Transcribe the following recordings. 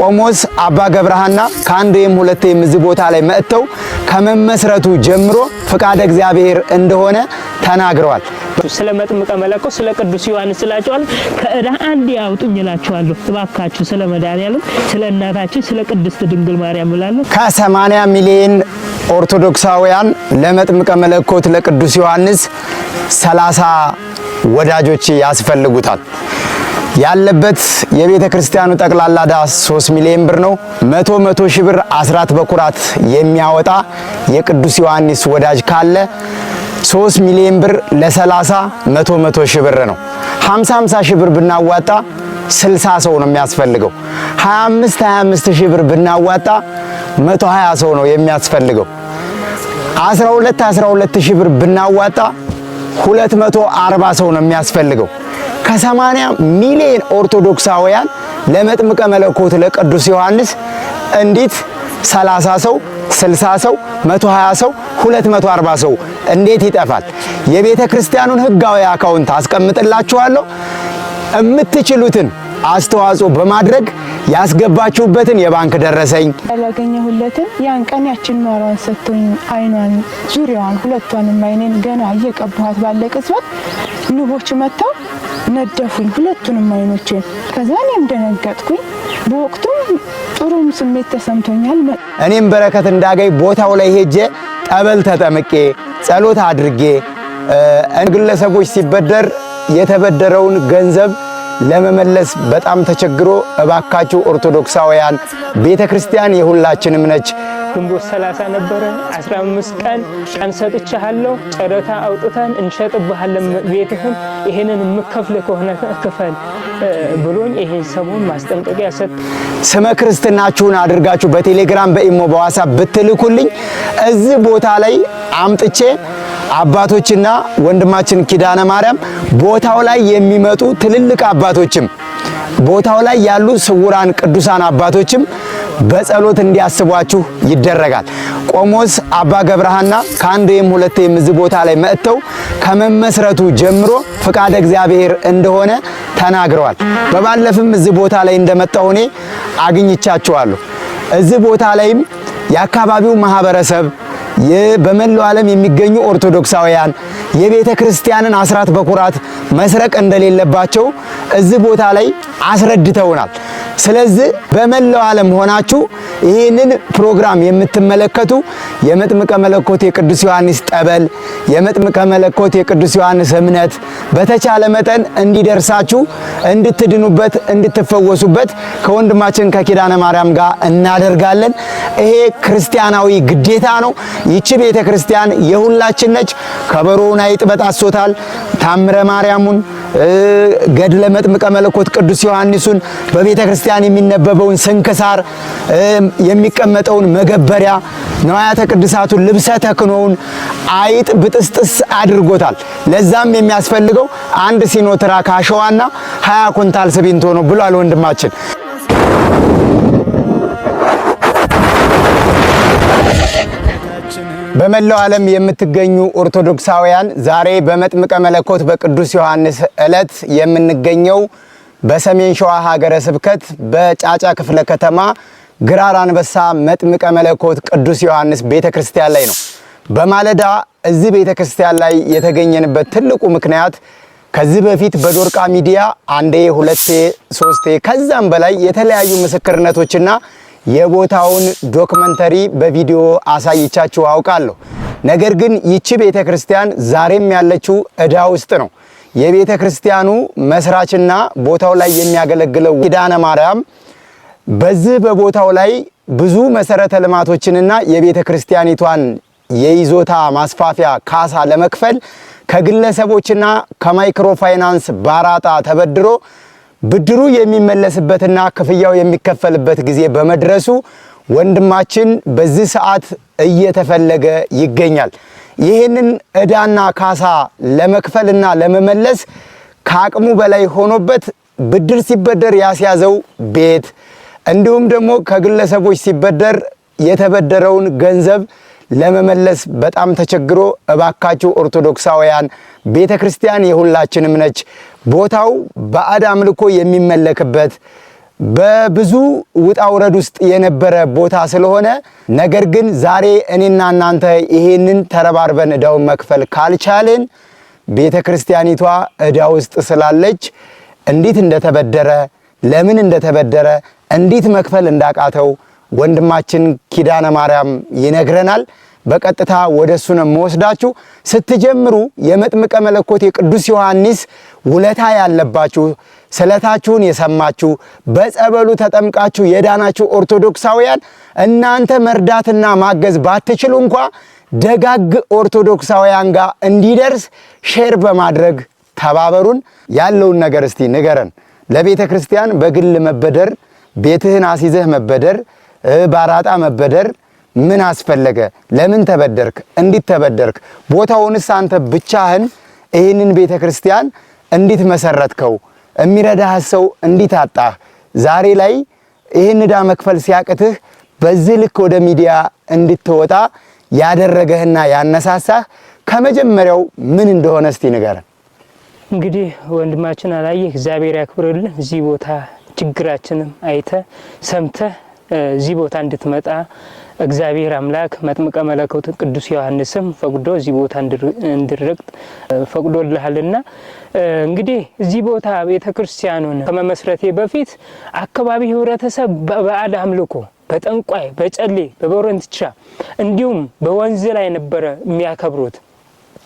ቆሞስ አባ ገብረሃና ከአንዴም ሁለቴም እዚህ ቦታ ላይ መጥተው ከመመስረቱ ጀምሮ ፍቃደ እግዚአብሔር እንደሆነ ተናግረዋል። ስለ መጥምቀ መለኮት ስለ ቅዱስ ዮሐንስ ስላቸዋል ከእዳ አንድ ያውጡኝ እላቸዋለሁ። እባካችሁ ስለ መድኃኒዓለም ስለ እናታችን ስለ ቅድስት ድንግል ማርያም እላለሁ። ከ80 ሚሊዮን ኦርቶዶክሳውያን ለመጥምቀ መለኮት ለቅዱስ ዮሐንስ 30 ወዳጆች ያስፈልጉታል። ያለበት የቤተ ክርስቲያኑ ጠቅላላ ዕዳ 3 ሚሊዮን ብር ነው። 100 ሺህ ብር አስራት በኩራት የሚያወጣ የቅዱስ ዮሐንስ ወዳጅ ካለ 3 ሚሊዮን ብር ለ30 100 ሺህ ብር ነው። 50 ሺህ ብር ብናዋጣ 60 ሰው ነው የሚያስፈልገው። 25 ሺህ ብር ብናዋጣ 120 ሰው ነው የሚያስፈልገው። 12 ሺህ ብር ብናዋጣ 240 ሰው ነው የሚያስፈልገው። ከ80 ሚሊዮን ኦርቶዶክሳውያን ለመጥምቀ መለኮት ለቅዱስ ዮሐንስ እንዴት 30 ሰው 60 ሰው 120 ሰው 240 ሰው እንዴት ይጠፋል? የቤተ ክርስቲያኑን ሕጋዊ አካውንት አስቀምጥላችኋለሁ። የምትችሉትን አስተዋጽኦ በማድረግ ያስገባችሁበትን የባንክ ደረሰኝ ያላገኘሁለትን ያን ቀን ያችን ማራን ሰጥቶኝ አይኗን ዙሪያዋን ሁለቷንም አይኔን ገና እየቀባኋት ባለ ቅጽበት ንቦች መጥተው ነደፉኝ ሁለቱንም አይኖቼን። ከዛ እኔም ደነገጥኩኝ። በወቅቱ ጥሩም ስሜት ተሰምቶኛል። እኔም በረከት እንዳገኝ ቦታው ላይ ሄጄ ጠበል ተጠምቄ ጸሎት አድርጌ ግለሰቦች ሲበደር የተበደረውን ገንዘብ ለመመለስ በጣም ተቸግሮ እባካችሁ ኦርቶዶክሳውያን ቤተክርስቲያን የሁላችንም ነች። ግንቦት 30 ነበረ 15 ቀን ሰጥቻለሁ። ጨረታ አውጥተን እንሸጥብሃለን ቤትህን ይሄንን የምከፍል ከሆነ ክፈል ብሎኝ ይሄን ሰሞን ማስጠንቀቂያ ሰጥ። ስመ ክርስትናችሁን አድርጋችሁ በቴሌግራም በኢሞ በዋትስአፕ ብትልኩልኝ እዚህ ቦታ ላይ አምጥቼ አባቶችና ወንድማችን ኪዳነ ማርያም ቦታው ላይ የሚመጡ ትልልቅ አባቶችም ቦታው ላይ ያሉ ስውራን ቅዱሳን አባቶችም በጸሎት እንዲያስቧችሁ ይደረጋል። ቆሞስ አባ ገብረሃና ከአንዴም ሁለቴም እዚህ ቦታ ላይ መጥተው ከመመስረቱ ጀምሮ ፍቃደ እግዚአብሔር እንደሆነ ተናግረዋል። በባለፈም እዚህ ቦታ ላይ እንደመጣሁ እኔ አግኝቻቸዋለሁ። እዚህ ቦታ ላይም የአካባቢው ማህበረሰብ በመላው ዓለም የሚገኙ ኦርቶዶክሳውያን የቤተ ክርስቲያንን አስራት በኩራት መስረቅ እንደሌለባቸው እዚህ ቦታ ላይ አስረድተውናል። ስለዚህ በመላው ዓለም ሆናችሁ ይህንን ፕሮግራም የምትመለከቱ የመጥምቀ መለኮት የቅዱስ ዮሐንስ ጠበል የመጥምቀ መለኮት የቅዱስ ዮሐንስ እምነት በተቻለ መጠን እንዲደርሳችሁ እንድትድኑበት እንድትፈወሱበት ከወንድማችን ከኪዳነ ማርያም ጋር እናደርጋለን። ይሄ ክርስቲያናዊ ግዴታ ነው። ይቺ ቤተ ክርስቲያን የሁላችን ነች። ከበሮውን አይጥ በጣሶታል። ታምረ ማርያሙን ገድለ መጥምቀ መለኮት ቅዱስ ዮሐንስን በቤተ ክርስቲያን የሚነበበውን ስንክሳር የሚቀመጠውን መገበሪያ ነዋያተ ቅዱሳቱን ልብሰ ተክኖውን አይጥ ብጥስጥስ አድርጎታል። ለዛም የሚያስፈልገው አንድ ሲኖትራክ አሸዋና 20 ኩንታል ሲሚንቶ ነው ብሏል ወንድማችን። በመላው ዓለም የምትገኙ ኦርቶዶክሳውያን ዛሬ በመጥምቀ መለኮት በቅዱስ ዮሐንስ ዕለት የምንገኘው በሰሜን ሸዋ ሀገረ ስብከት በጫጫ ክፍለ ከተማ ግራር አንበሳ መጥምቀ መለኮት ቅዱስ ዮሐንስ ቤተክርስቲያን ላይ ነው። በማለዳ እዚህ ቤተክርስቲያን ላይ የተገኘንበት ትልቁ ምክንያት ከዚህ በፊት በዶርቃ ሚዲያ አንዴ ሁለቴ ሶስቴ ከዛም በላይ የተለያዩ ምስክርነቶችና የቦታውን ዶክመንተሪ በቪዲዮ አሳይቻችሁ አውቃለሁ። ነገር ግን ይቺ ቤተክርስቲያን ዛሬም ያለችው ዕዳ ውስጥ ነው። የቤተክርስቲያኑ መስራችና ቦታው ላይ የሚያገለግለው ኪዳነ ማርያም በዚህ በቦታው ላይ ብዙ መሰረተ ልማቶችንና የቤተክርስቲያኒቷን የይዞታ ማስፋፊያ ካሳ ለመክፈል ከግለሰቦችና ከማይክሮ ፋይናንስ ባራጣ ተበድሮ ብድሩ የሚመለስበትና ክፍያው የሚከፈልበት ጊዜ በመድረሱ ወንድማችን በዚህ ሰዓት እየተፈለገ ይገኛል። ይህንን ዕዳና ካሳ ለመክፈልና ለመመለስ ከአቅሙ በላይ ሆኖበት ብድር ሲበደር ያስያዘው ቤት እንዲሁም ደግሞ ከግለሰቦች ሲበደር የተበደረውን ገንዘብ ለመመለስ በጣም ተቸግሮ እባካችሁ ኦርቶዶክሳውያን ቤተክርስቲያን የሁላችንም ነች። ቦታው ባዕድ አምልኮ የሚመለክበት በብዙ ውጣ ውረድ ውስጥ የነበረ ቦታ ስለሆነ ነገር ግን ዛሬ እኔና እናንተ ይሄንን ተረባርበን ዕዳውን መክፈል ካልቻልን ቤተክርስቲያኒቷ ዕዳ ውስጥ ስላለች እንዴት እንደተበደረ ለምን እንደተበደረ እንዴት መክፈል እንዳቃተው ወንድማችን ኪዳነ ማርያም ይነግረናል። በቀጥታ ወደሱ ነው የምወስዳችሁ። ስትጀምሩ የመጥምቀ መለኮት የቅዱስ ዮሐንስ ውለታ ያለባችሁ ስለታችሁን የሰማችሁ በጸበሉ ተጠምቃችሁ የዳናችሁ ኦርቶዶክሳውያን እናንተ መርዳትና ማገዝ ባትችሉ እንኳ ደጋግ ኦርቶዶክሳውያን ጋር እንዲደርስ ሼር በማድረግ ተባበሩን። ያለውን ነገር እስቲ ንገረን። ለቤተ ክርስቲያን በግል መበደር፣ ቤትህን አስይዘህ መበደር፣ ባራጣ መበደር ምን አስፈለገ? ለምን ተበደርክ? እንዴት ተበደርክ? ቦታውንስ አንተ ብቻህን ይህንን ቤተ ክርስቲያን እንዴት መሰረትከው? የሚረዳህ ሰው እንዴት አጣህ? ዛሬ ላይ ይህን ዕዳ መክፈል ሲያቅትህ በዚህ ልክ ወደ ሚዲያ እንድትወጣ ያደረገህና ያነሳሳህ ከመጀመሪያው ምን እንደሆነ እስቲ ንገረን። እንግዲህ ወንድማችን አላየህ እግዚአብሔር ያክብርልህ። እዚህ ቦታ ችግራችንም አይተ ሰምተ እዚህ ቦታ እንድትመጣ እግዚአብሔር አምላክ መጥምቀ መለኮት ቅዱስ ዮሐንስም ፈቅዶ እዚህ ቦታ እንድረግጥ ፈቅዶልሃልና እንግዲህ እዚህ ቦታ ቤተክርስቲያኑን ከመመስረቴ በፊት አካባቢ ህብረተሰብ በባዕድ አምልኮ በጠንቋይ በጨሌ በቦረንትቻ እንዲሁም በወንዝ ላይ ነበረ የሚያከብሩት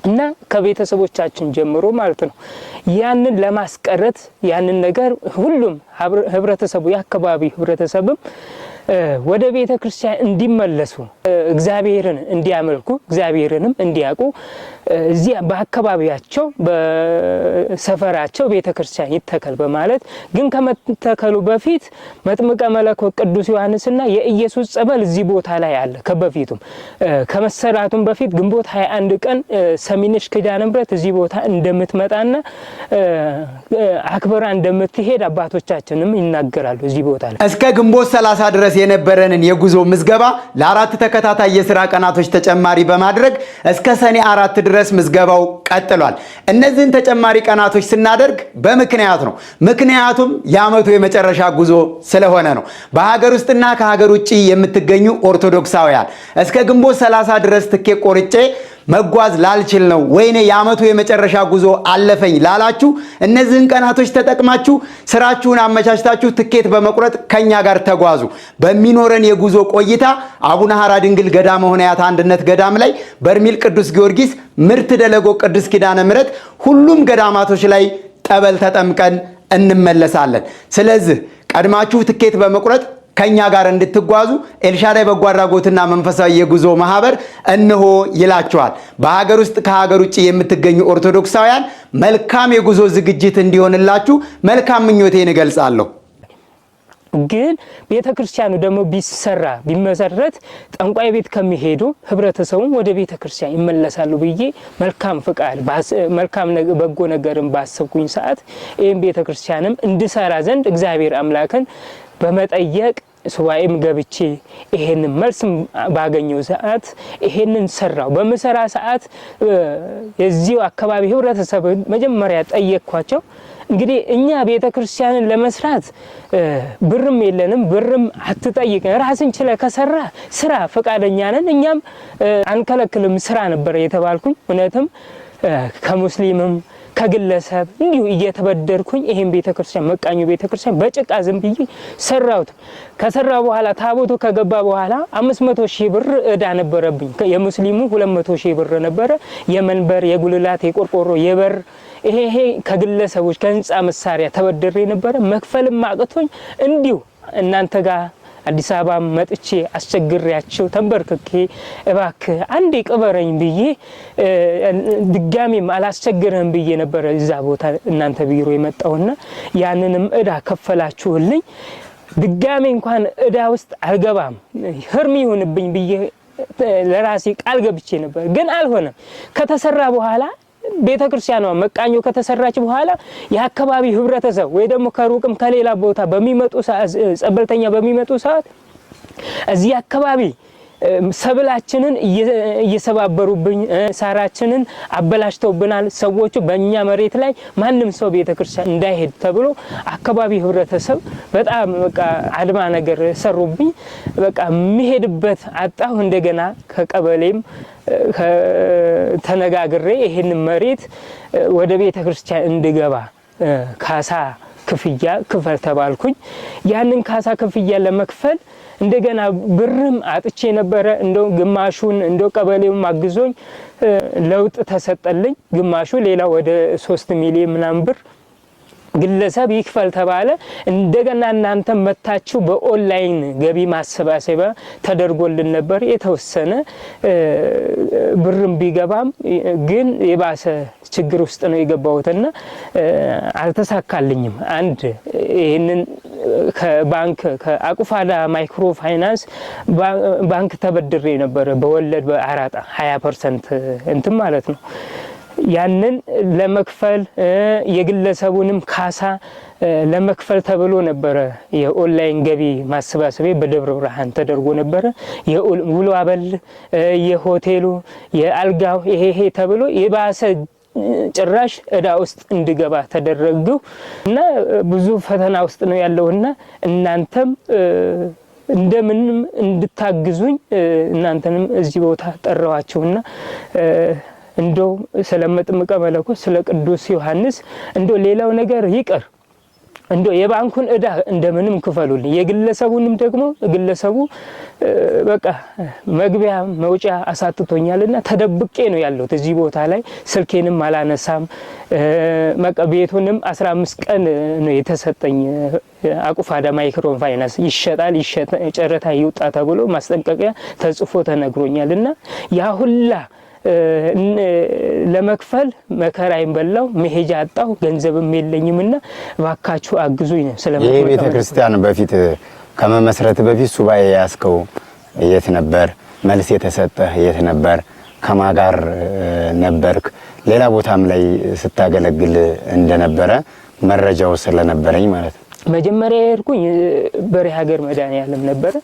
እና ከቤተሰቦቻችን ጀምሮ ማለት ነው። ያንን ለማስቀረት ያንን ነገር ሁሉም ህብረተሰቡ የአካባቢ ህብረተሰብም ወደ ቤተ ክርስቲያን እንዲመለሱ እግዚአብሔርን እንዲያመልኩ እግዚአብሔርንም እንዲያውቁ እዚህ በአካባቢያቸው በሰፈራቸው ቤተ ክርስቲያን ይተከል በማለት ግን ከመተከሉ በፊት መጥምቀ መለኮት ቅዱስ ዮሐንስና የኢየሱስ ጸበል እዚህ ቦታ ላይ አለ። ከበፊቱም ከመሰራቱም በፊት ግንቦት 21 ቀን ሰሚነሽ ኪዳነ ምሕረት እዚህ ቦታ እንደምትመጣና አክብራ እንደምትሄድ አባቶቻችንም ይናገራሉ። እዚህ ቦታ ላይ እስከ ግንቦት 30 ድረስ የነበረንን የጉዞ ምዝገባ ለ4 ተከታታይ የሥራ ቀናቶች ተጨማሪ በማድረግ እስከ ሰኔ 4 ድረስ ምዝገባው ቀጥሏል። እነዚህን ተጨማሪ ቀናቶች ስናደርግ በምክንያት ነው። ምክንያቱም የዓመቱ የመጨረሻ ጉዞ ስለሆነ ነው። በሀገር ውስጥና ከሀገር ውጪ የምትገኙ ኦርቶዶክሳውያን እስከ ግንቦት 30 ድረስ ትኬት ቆርጬ መጓዝ ላልችል ነው ወይኔ የዓመቱ የመጨረሻ ጉዞ አለፈኝ ላላችሁ እነዚህን ቀናቶች ተጠቅማችሁ ስራችሁን አመቻችታችሁ ትኬት በመቁረጥ ከኛ ጋር ተጓዙ። በሚኖረን የጉዞ ቆይታ አቡነ ሐራ ድንግል ገዳመ ሆነያት አንድነት ገዳም ላይ በርሜል ቅዱስ ጊዮርጊስ፣ ምርት ደለጎ ቅዱስ ኪዳነ ምሕረት ሁሉም ገዳማቶች ላይ ጠበል ተጠምቀን እንመለሳለን። ስለዚህ ቀድማችሁ ትኬት በመቁረጥ ከኛ ጋር እንድትጓዙ ኤልሻዳይ በጎ አድራጎትና መንፈሳዊ የጉዞ ማህበር እንሆ ይላችኋል። በሀገር ውስጥ ከሀገር ውጪ የምትገኙ ኦርቶዶክሳውያን መልካም የጉዞ ዝግጅት እንዲሆንላችሁ መልካም ምኞቴን እገልጻለሁ። ግን ቤተክርስቲያኑ ደግሞ ቢሰራ ቢመሰረት ጠንቋይ ቤት ከሚሄዱ ህብረተሰቡም ወደ ቤተክርስቲያን ይመለሳሉ ብዬ መልካም ፍቃድ መልካም በጎ ነገርን ባሰብኩኝ ሰዓት ይሄን ቤተክርስቲያንም እንድሰራ ዘንድ እግዚአብሔር አምላክን በመጠየቅ ሱባኤም ገብቼ ይሄንን መልስም ባገኘው ሰዓት ይሄንን ሰራው። በመሰራ ሰዓት የዚሁ አካባቢ ህብረተሰብ መጀመሪያ ጠየቅኳቸው። እንግዲህ እኛ ቤተክርስቲያንን ለመስራት ብርም የለንም፣ ብርም አትጠይቅን፣ ራስን ችለ ከሰራ ስራ ፈቃደኛ ነን፣ እኛም አንከለክልም ስራ ነበር የተባልኩኝ። እውነትም ከሙስሊምም ከግለሰብ እንዲሁ እየተበደርኩኝ ይሄን ቤተክርስቲያን መቃኙ ቤተክርስቲያን በጭቃ ዝም ብዬ ሰራሁት። ከሰራው በኋላ ታቦቱ ከገባ በኋላ 500,000 ብር እዳ ነበረብኝ። የሙስሊሙ 200,000 ብር ነበረ። የመንበር የጉልላት የቆርቆሮ የበር ይሄ ከግለሰቦች ከህንጻ መሳሪያ ተበደሬ ነበረ። መክፈልም አቅቶኝ እንዲሁ እናንተ ጋር አዲስ አበባ መጥቼ አስቸግሬያቸው ተንበርክኬ እባክህ አንዴ ቅበረኝ ብዬ ድጋሜም አላስቸግርህም ብዬ ነበር እዛ ቦታ እናንተ ቢሮ የመጣውና ያንንም እዳ ከፈላችሁልኝ። ድጋሜ እንኳን እዳ ውስጥ አልገባም ህርም ይሁንብኝ ብዬ ለራሴ ቃል ገብቼ ነበር። ግን አልሆነም። ከተሰራ በኋላ ቤተክርስቲያኗ መቃኞ ከተሰራች በኋላ የአካባቢ ህብረተሰብ ወይ ደግሞ ከሩቅም ከሌላ ቦታ በሚመጡ ጸበልተኛ በሚመጡ ሰዓት እዚህ አካባቢ ሰብላችንን እየሰባበሩብኝ ሳራችንን አበላሽተውብናል ሰዎቹ። በእኛ መሬት ላይ ማንም ሰው ቤተክርስቲያን እንዳይሄድ ተብሎ አካባቢ ህብረተሰብ በጣም በቃ አድማ ነገር ሰሩብኝ። በቃ የሚሄድበት አጣሁ። እንደገና ከቀበሌም ተነጋግሬ ይሄን መሬት ወደ ቤተክርስቲያን እንድገባ ካሳ ክፍያ ክፈል ተባልኩኝ። ያንን ካሳ ክፍያ ለመክፈል እንደገና ብርም አጥቼ ነበረ። እንደው ግማሹን እንደው ቀበሌውም አግዞኝ ለውጥ ተሰጠልኝ። ግማሹ ሌላ ወደ 3 ሚሊዮን ምናምን ብር ግለሰብ ይክፈል ተባለ። እንደገና እናንተ መታችሁ በኦንላይን ገቢ ማሰባሰቢያ ተደርጎልን ነበር። የተወሰነ ብርም ቢገባም ግን የባሰ ችግር ውስጥ ነው የገባሁትና አልተሳካልኝም። አንድ ይሄንን ከባንክ ከአቁፋዳ ማይክሮ ፋይናንስ ባንክ ተበድሬ ነበር በወለድ በአራጣ 20% እንትን ማለት ነው። ያንን ለመክፈል የግለሰቡንም ካሳ ለመክፈል ተብሎ ነበረ የኦንላይን ገቢ ማሰባሰቢያ በደብረ ብርሃን ተደርጎ ነበረ። የውሎ አበል፣ የሆቴሉ፣ የአልጋው ይሄ ተብሎ የባሰ ጭራሽ እዳ ውስጥ እንድገባ ተደረግኩ እና ብዙ ፈተና ውስጥ ነው ያለውና እናንተም እንደምንም እንድታግዙኝ እናንተንም እዚህ ቦታ ጠራዋችሁና እንደው ስለመጥምቀ መለኮት ስለ ቅዱስ ዮሐንስ እንደው ሌላው ነገር ይቀር እንደው የባንኩን እዳ እንደምንም ክፈሉልኝ። የግለሰቡንም ደግሞ ግለሰቡ በቃ መግቢያ መውጫ አሳጥቶኛልና ተደብቄ ነው ያለሁት እዚህ ቦታ ላይ። ስልኬንም አላነሳም። ቤቱንም 15 ቀን ነው የተሰጠኝ። አቁፋዳ ማይክሮ ፋይናንስ ይሸጣል ጨረታ ይውጣ ተብሎ ማስጠንቀቂያ ተጽፎ ተነግሮኛልና ያ ሁላ ለመክፈል መከራዬን በላው። መሄጃ አጣሁ። ገንዘብም የለኝምና ባካችሁ አግዙኝ ነው ስለዚህ። ይሄ ቤተክርስቲያን በፊት ከመመስረት በፊት ሱባኤ ያስከው የት ነበር? መልስ የተሰጠህ የት ነበር? ከማጋር ነበርክ? ሌላ ቦታም ላይ ስታገለግል እንደነበረ መረጃው ስለነበረኝ ማለት ነው። መጀመሪያ ሄድኩኝ በሬ ሀገር መድኃኔዓለም ነበረ።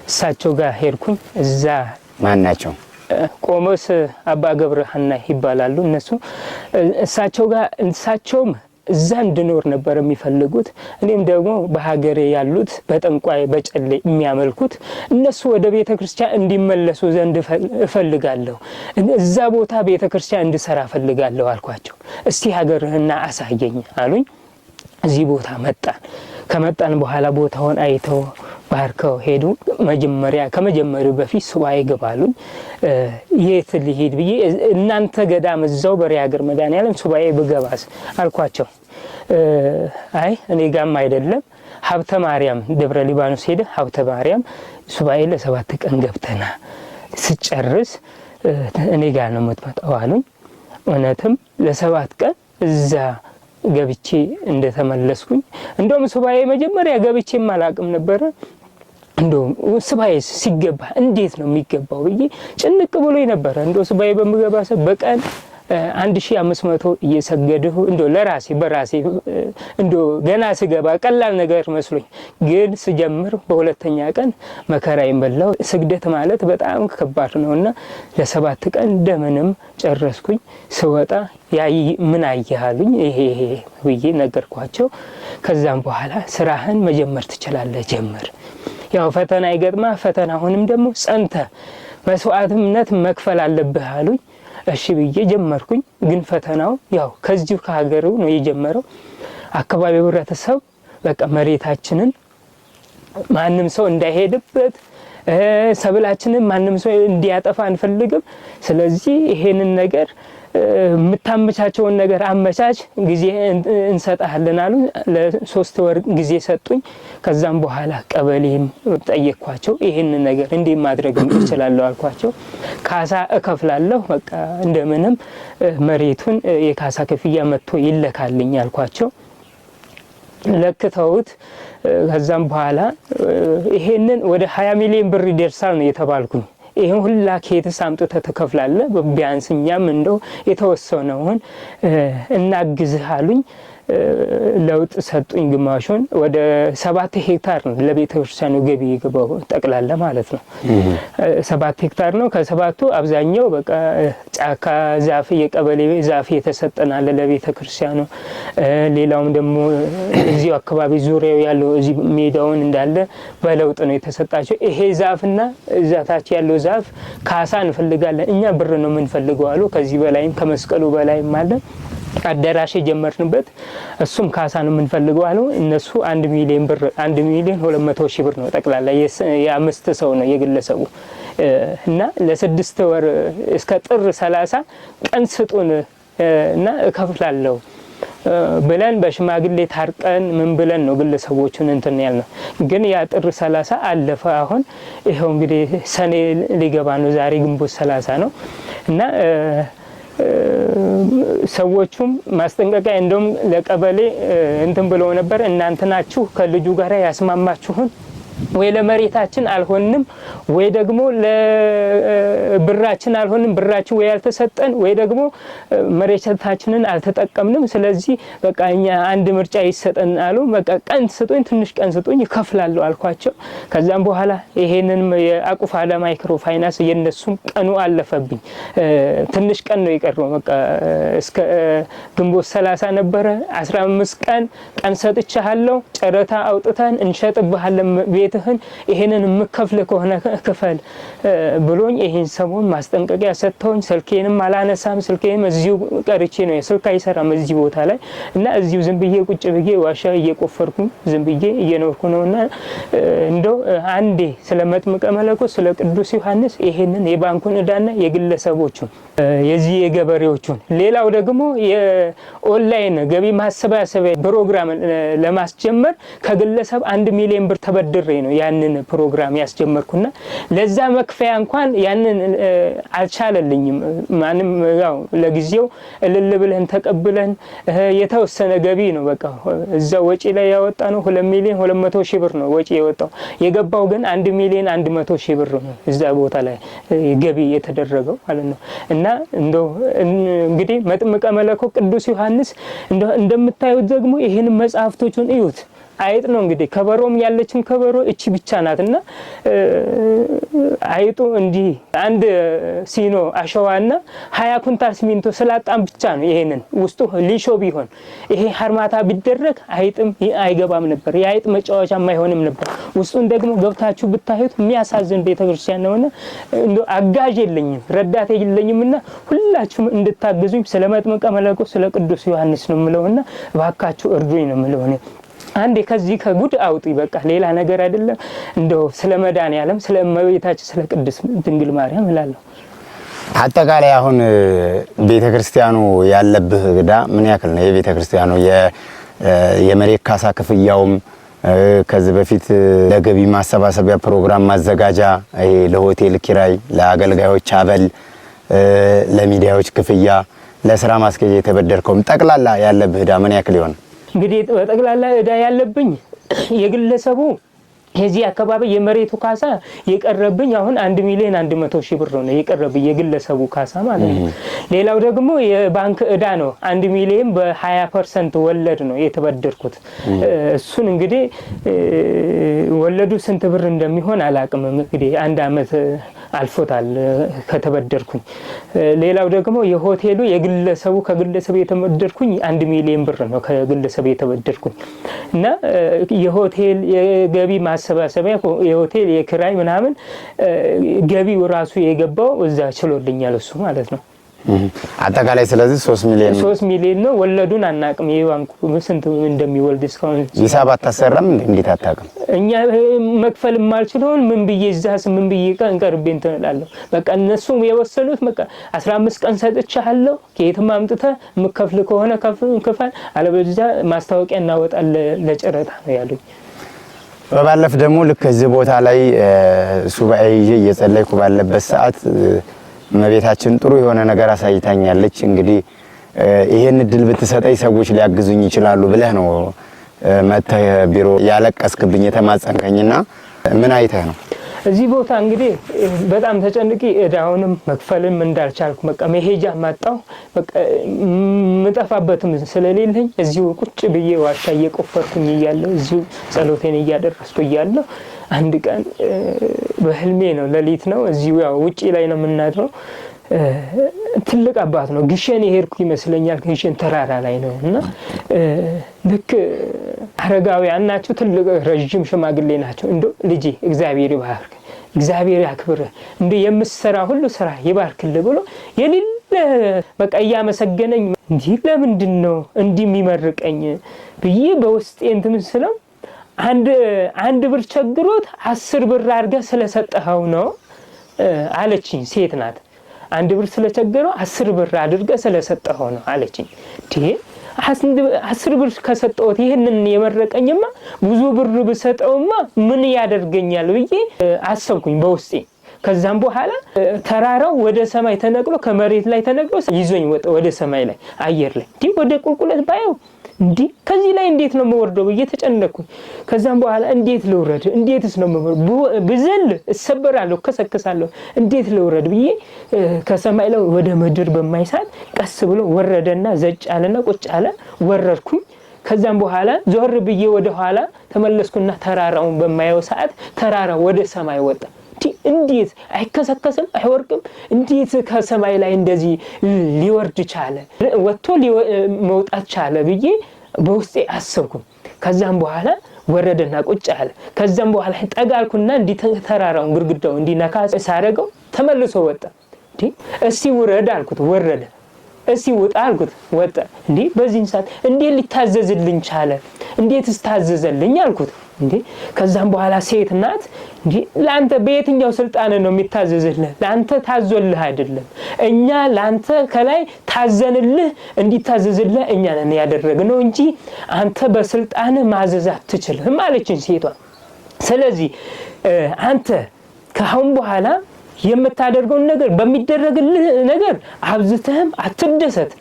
እሳቸው ጋር ሄድኩኝ። እዛ ማን ናቸው? ቆሞስ አባ ገብረሐና ይባላሉ እነሱ። እሳቸውም እዛ እንድኖር ነበር የሚፈልጉት። እኔም ደግሞ በሀገሬ ያሉት በጠንቋይ በጨሌ የሚያመልኩት እነሱ ወደ ቤተክርስቲያን እንዲመለሱ ዘንድ እፈልጋለሁ። እዛ ቦታ ቤተክርስቲያን እንድሰራ እፈልጋለሁ አልኳቸው። እስቲ ሀገርህና አሳየኝ አሉኝ። እዚህ ቦታ መጣን። ከመጣን በኋላ ቦታውን አይተው ባርከው ሄዱ። ከመጀመሪያው በፊት ሱባኤ ገባሉኝ። የት ልሄድ ብዬ እናንተ ገዳም እዛው በሬ ሀገር መድኃኔዓለም ሱባኤ ብገባስ አልኳቸው። አይ እኔ ጋም አይደለም ሀብተ ማርያም ደብረ ሊባኖስ ሄደ ሀብተ ማርያም ሱባኤ ለ7 ቀን ገብተና ስጨርስ እኔ ጋር ነው የምትመጣው አሉኝ። እውነትም ለ7 ቀን እዛ ገብቼ እንደተመለስኩኝ እንደውም ሱባኤ መጀመሪያ ገብቼ ማላቅም ነበር። እንደውም ሱባኤ ሲገባ እንዴት ነው የሚገባው ብዬ ጭንቅ ብሎኝ ነበር። እንደው ሱባኤ በመገባ በቀን 1500 እየሰገድሁ እንደው ለራሴ በራሴ እንደው ገና ስገባ ቀላል ነገር መስሎኝ፣ ግን ስጀምር በሁለተኛ ቀን መከራዬን በላው። ስግደት ማለት በጣም ከባድ ነውና ለ7 ቀን እንደምንም ጨረስኩኝ። ስወጣ ምን አያሉኝ ይሄ ብዬ ነገርኳቸው። ከዛም በኋላ ስራህን መጀመር ትችላለህ ጀምር፣ ያው ፈተና ይገጥማ ፈተናውንም ደግሞ ጸንተ መስዋዕትነት መክፈል አለብህ አሉኝ። እሺ ብዬ ጀመርኩኝ። ግን ፈተናው ያው ከዚሁ ከሀገሩ ነው የጀመረው። አካባቢው ህብረተሰብ በቃ መሬታችንን ማንም ሰው እንዳይሄድበት ሰብላችንን ማንም ሰው እንዲያጠፋ አንፈልግም። ስለዚህ ይሄንን ነገር የምታመቻቸውን ነገር አመቻች ጊዜ እንሰጣለን አሉ። ለ3 ወር ጊዜ ሰጡኝ። ከዛም በኋላ ቀበሌን ጠየቅኳቸው። ይሄንን ነገር እንዴት ማድረግ እችላለሁ አልኳቸው። ካሳ እከፍላለሁ በቃ እንደምንም መሬቱን የካሳ ክፍያ መጥቶ ይለካልኝ አልኳቸው። ለክተውት ከዛም በኋላ ይሄንን ወደ 20 ሚሊዮን ብር ይደርሳል ነው የተባልኩኝ። ይሄን ሁላ ከየትስ አምጥተህ ትከፍላለህ? ቢያንስ እኛም እንደው የተወሰነውን እናግዝህ አሉኝ። ለውጥ ሰጡኝ። ግማሹን ወደ 7 ሄክታር ነው ለቤተክርስቲያኑ ገቢ የገባው ጠቅላላ ማለት ነው። 7 ሄክታር ነው። ከሰባቱ አብዛኛው በቃ ጫካ ዛፍ የቀበሌ ዛፍ የተሰጠናል ለቤተክርስቲያኑ። ሌላውም ደግሞ እዚሁ አካባቢ ዙሪያው ያለው እዚህ ሜዳውን እንዳለ በለውጥ ነው የተሰጣቸው። ይሄ ዛፍና እዛታች ያለው ዛፍ ካሳ እንፈልጋለን እኛ ብር ነው የምንፈልገው አሉ። ከዚህ በላይም ከመስቀሉ በላይም አለ አዳራሽ የጀመርንበት እሱም ካሳ ነው የምንፈልገው አሉ። እነሱ 1 ሚሊዮን ብር 1,200,000 ብር ነው ጠቅላላ የ5 ሰው ነው የግለሰቡ እና ለ6 ወር እስከ ጥር 30 ቀን ስጡን እና እከፍላለሁ ብለን በሽማግሌ ታርቀን ምን ብለን ነው ግለሰቦቹን እንትን ያልነው። ግን ያ ጥር 30 አለፈ። አሁን ይሄው እንግዲህ ሰኔ ሊገባ ነው። ዛሬ ግንቦት 30 ነው እና ሰዎቹም ማስጠንቀቂያ እንደውም ለቀበሌ እንትን ብለው ነበር። እናንተ ናችሁ ከልጁ ጋር ያስማማችሁን ወይ ለመሬታችን አልሆንም ወይ ደግሞ ለብራችን አልሆንም ብራችን ወይ ያልተሰጠን ወይ ደግሞ መሬታችንን አልተጠቀምንም። ስለዚህ በቃ እኛ አንድ ምርጫ ይሰጠን አሉ። በቃ ቀን ስጡኝ ትንሽ ቀን ስጡኝ እከፍላለሁ አልኳቸው። ከዛም በኋላ ይሄንን የአቁፋላ ማይክሮ ፋይናንስ የነሱም ቀኑ አለፈብኝ። ትንሽ ቀን ነው የቀረው። በቃ እስከ ግንቦት 30 ነበረ። 15 ቀን ሰጥቻለሁ ጨረታ አውጥተን እንሸጥብሃለን ቤትህን ይሄንን የምከፍል ከሆነ ክፈል ብሎኝ ይሄን ሰሞን ማስጠንቀቂያ ሰጥተውኝ ስልኬንም አላነሳም። ስልኬንም እዚሁ ቀርቼ ነው ስልክ አይሰራም እዚህ ቦታ ላይ እና እዚሁ ዝም ብዬ ቁጭ ብዬ ዋሻ እየቆፈርኩ ዝም ብዬ እየኖርኩ ነውና እንደው አንዴ ስለ መጥምቀ መለኮት ስለ ቅዱስ ዮሐንስ ይሄንን የባንኩን ዕዳና የግለሰቦቹን የዚህ የገበሬዎቹን ሌላው ደግሞ የኦንላይን ገቢ ማሰባሰቢያ ፕሮግራም ለማስጀመር ከግለሰብ 1 ሚሊዮን ብር ተበድሬ ነው ያንን ፕሮግራም ያስጀመርኩና ለዛ መክፈያ እንኳን ያንን አልቻለልኝም። ማንም ያው ለጊዜው እልል ብለን ተቀብለን የተወሰነ ገቢ ነው በቃ እዛ ወጪ ላይ ያወጣ ነው 2,200,000 ብር ነው ወጪ የወጣው። የገባው ግን 1,100,000 ብር ነው እዛ ቦታ ላይ ገቢ የተደረገው ማለት ነው። እና እንደው እንግዲህ መጥምቀ መለኮት ቅዱስ ዮሐንስ እንደምታዩት ደግሞ ይሄን መጽሐፍቶቹን እዩት። አይጥ ነው እንግዲህ ከበሮም ያለችን ከበሮ እቺ ብቻ ናትና አይጡ እንዲህ አንድ ሲኖ አሸዋና 20 ኩንታል ሲሚንቶ ስላጣም ብቻ ነው ይሄንን ውስጡ ሊሾ ቢሆን ይሄ ሀርማታ ቢደረግ አይጥም አይገባም ነበር። የአይጥ መጫወቻም አይሆንም ነበር። ውስጡን ደግሞ ገብታችሁ ብታዩት የሚያሳዝን ቤተክርስቲያን ነውና እንደው አጋዥ የለኝም ረዳት የለኝምና ሁላችሁም እንድታግዙኝ ስለ መጥምቀ መለኮት ስለ ቅዱስ ዮሐንስ ነው የምለውና እባካችሁ እርዱኝ ነው የምለው። አንዴ ከዚህ ከጉድ አውጡ በቃ ሌላ ነገር አይደለም። እንደው ስለ መድኃኔዓለም ስለ እመቤታችን ስለ ቅድስት ድንግል ማርያም እላለሁ። አጠቃላይ አሁን ቤተክርስቲያኑ ያለብህ ዕዳ ምን ያክል ነው? የቤተክርስቲያኑ የመሬት ካሳ ክፍያውም ከዚህ በፊት ለገቢ ማሰባሰቢያ ፕሮግራም ማዘጋጃ ለሆቴል ኪራይ፣ ለአገልጋዮች አበል፣ ለሚዲያዎች ክፍያ፣ ለስራ ማስኬጃ የተበደርከው ጠቅላላ ያለብህ ዕዳ ምን ያክል ይሆን? እንግዲህ በጠቅላላ ዕዳ ያለብኝ የግለሰቡ የዚህ አካባቢ የመሬቱ ካሳ የቀረብኝ አሁን 1,100,000 ብር ነው የቀረብኝ የግለሰቡ ካሳ ማለት ነው። ሌላው ደግሞ የባንክ ዕዳ ነው 1 ሚሊዮን በ20% ወለድ ነው የተበደርኩት። እሱን እንግዲህ ወለዱ ስንት ብር እንደሚሆን አላቅም። እንግዲህ 1 አመት አልፎታል ከተበደርኩኝ። ሌላው ደግሞ የሆቴሉ የግለሰቡ ከግለሰብ የተበደርኩኝ 1 ሚሊዮን ብር ነው ከግለሰብ የተበደርኩኝ እና የሆቴል የገቢ ማሰባሰቢያ የሆቴል የክራይ ምናምን ገቢው ራሱ የገባው እዛ ችሎልኛል እሱ ማለት ነው። አጠቃላይ ስለዚህ 3 ሚሊዮን ነው። ወለዱን አናቅም። የባንኩ ስንት እንደሚወልድ እስካሁን ሂሳብ አታሰራም እንዴት አታቅም? እኛ መክፈል ማልችለውን ምን ብዬ እዛስ ምን ብዬ ቀርቤ እንትን እላለሁ። በቃ እነሱ የወሰኑት በቃ 15 ቀን ሰጥቻለሁ ከየትም አምጥተህ የምከፍል ከሆነ ክፈል፣ አለበለዚያ ማስታወቂያ እናወጣለን ለጨረታ ነው ያሉኝ። በባለፈ ደግሞ ልክ እዚህ ቦታ ላይ ሱባኤ ይዤ እየጸለይኩ ባለበት ሰዓት እመቤታችን ጥሩ የሆነ ነገር አሳይታኛለች። እንግዲህ ይሄን እድል ብትሰጠኝ ሰዎች ሊያግዙኝ ይችላሉ ብለህ ነው መተህ ቢሮ ያለቀስክብኝ የተማጸንከኝና ምን አይተህ ነው? እዚህ ቦታ እንግዲህ በጣም ተጨንቄ እዳውንም መክፈልም እንዳልቻልኩ በቃ መሄጃ ማጣው በቃ መጣፋበትም ስለሌለኝ እዚሁ ቁጭ ብዬ ዋሻ እየቆፈርኩኝ እያለሁ እዚሁ ጸሎቴን እያደረስኩ እያለሁ አንድ ቀን በህልሜ ነው ሌሊት ነው እዚሁ ያው ውጪ ላይ ነው የምናድረው ትልቅ አባት ነው ግሸን ይሄድኩ ይመስለኛል ግሸን ተራራ ላይ ነው እና ልክ አረጋውያን ናቸው ትልቅ ረጅም ሽማግሌ ናቸው እንዶ ልጄ እግዚአብሔር ይባርክ እግዚአብሔር ያክብር እንዶ የምትሰራ ሁሉ ስራ ይባርክልህ ብሎ የሌለ በቃ ያመሰገነኝ እንዴ ለምንድን ነው እንዲህ የሚመርቀኝ ብዬ በውስጤ እንትን ስለው አንድ ብር ቸግሮት 10 ብር አድርገህ ስለሰጠኸው ነው አለችኝ ሴት ናት አንድ ብር ስለቸገረው 10 ብር አድርገህ ስለሰጠኸው ነው አለችኝ እንዴ 10 ብር ከሰጠሁት ይሄንን የመረቀኝማ ብዙ ብር ብሰጠውማ ምን ያደርገኛል ብዬ አሰብኩኝ በውስጤ ከዛም በኋላ ተራራው ወደ ሰማይ ተነቅሎ ከመሬት ላይ ተነቅሎ ይዞኝ ወጣ ወደ ሰማይ ላይ አየር ላይ እንዴ ወደ ቁልቁለት ባየው እንዴ ከዚህ ላይ እንዴት ነው መወርደው ብዬ ተጨነቅኩኝ ከዛም በኋላ እንዴት ልውረድ እንዴትስ ነው ብዘል እሰበራለሁ ከሰከሳለሁ እንዴት ልውረድ ብዬ ከሰማይ ላይ ወደ ምድር በማይሳት ቀስ ብሎ ወረደና ዘጭ አለና ቁጭ አለ ወረድኩኝ ከዛም በኋላ ዞር ብዬ ወደ ኋላ ተመለስኩና ተራራውን በማየው ሰዓት ተራራው ወደ ሰማይ ወጣ እንዴት አይከሰከስም አይወርቅም እንዴት ከሰማይ ላይ እንደዚህ ሊወርድ ቻለ ወጥቶ መውጣት ቻለ ብዬ በውስጤ አሰብኩ ከዛም በኋላ ወረደና ቁጭ አለ ከዛም በኋላ ጠጋልኩና እንዲ ተራራውን ግርግዳው እንዲነካ ሳረገው ተመልሶ ወጣ እስቲ ውረድ አልኩት ወረደ እስቲ ወጣ አልኩት ወጣ እንዴ በዚህን ሰዓት እንዴት ሊታዘዝልኝ ቻለ እንዴትስ ታዘዘልኝ አልኩት እንዴ ከዛም በኋላ ሴት ናት እንዴ ላንተ በየትኛው ስልጣን ነው የሚታዘዝልህ ላንተ ታዞልህ አይደለም እኛ ላንተ ከላይ ታዘንልህ እንዲታዘዝልህ እኛ ነን ያደረግነው እንጂ አንተ በስልጣን ማዘዝ አትችልም አለችኝ ሴቷ ስለዚህ አንተ ከአሁን በኋላ የምታደርገው ነገር በሚደረግልህ ነገር አብዝተህም አትደሰት